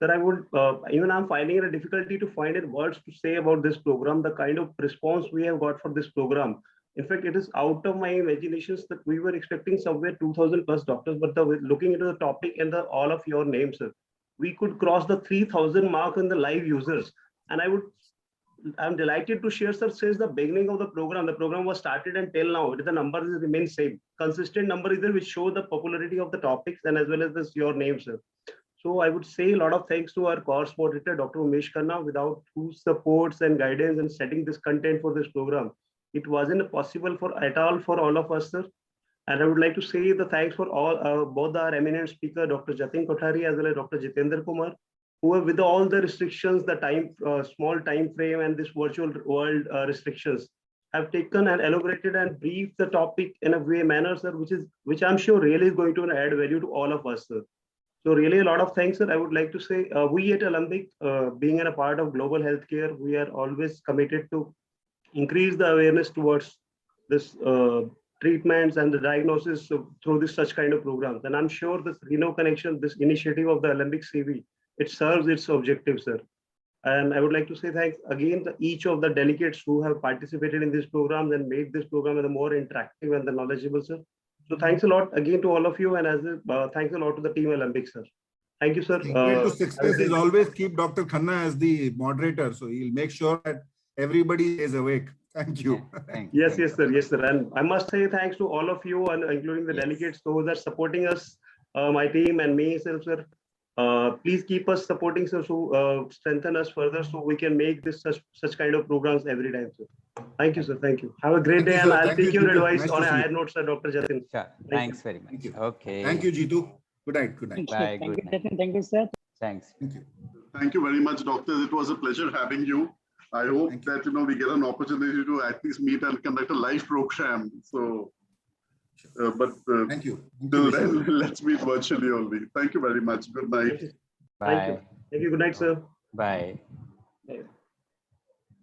Sir, I would, even I'm finding it a difficulty to find it words to say about this program, the kind of response we have got for this program. In fact, it is out of my imaginations that we were expecting somewhere 2,000 plus doctors, but looking into the topic and all of your names, sir, we could cross the 3,000 mark in the live users. And I'm delighted to share, sir, since the beginning of the program was started until now, the numbers remain same. Consistent number is there which show the popularity of the topics and as well as your name, sir. So I would say a lot of thanks to our course moderator, Dr. Umesh Khanna, without whose supports and guidance and setting this content for this program, it wasn't possible at all for all of us, sir. And I would like to say the thanks for all, both our eminent speaker, Dr. Jatin Kothari, as well as Dr. Jitendra Kumar, who have, with all the restrictions, the time, small time frame and this virtual world restrictions, have taken and elaborated and briefed the topic in a manner, sir, which I'm sure really is going to add value to all of us, sir. So really a lot of thanks, sir. I would like to say we at Alembic, being a part of global healthcare, we are always committed to increase the awareness towards this treatments and the diagnosis through such kind of programs. And I'm sure this Reno Connection, this initiative of the Alembic CV, it serves its objective, sir. And I would like to say thanks again to each of the delegates who have participated in these programs and made this program more interactive and knowledgeable, sir. So thanks a lot again to all of you, and thanks a lot to the team Alembic, sir. Thank you, sir. To success is always keep Dr. Khanna as the moderator, so he'll make sure that everybody is awake. Thank you. Yes, sir. Yes, sir. And I must say thanks to all of you, and including the delegates, those that are supporting us, my team and me, sir. Please keep us supporting, sir, so strengthen us further, so we can make this such kind of programs every time, sir. Thank you, sir. Thank you. Have a great day, and I'll take your advice on a higher note, sir, Dr. Jatin. Sure. Thanks very much. Thank you. Okay. Thank you, Jitu. Good night. Good night. Bye. Thank Good you, night. Jatin. Thank you, sir. Thanks. Thank you. Thank you very much, doctors. It was a pleasure having you. I hope that we get an opportunity to at least meet and conduct a live program. So, thank you. Till then, let's meet virtually only. Thank you very much. Good night. Bye. Thank you. Good night, sir. Bye. Bye.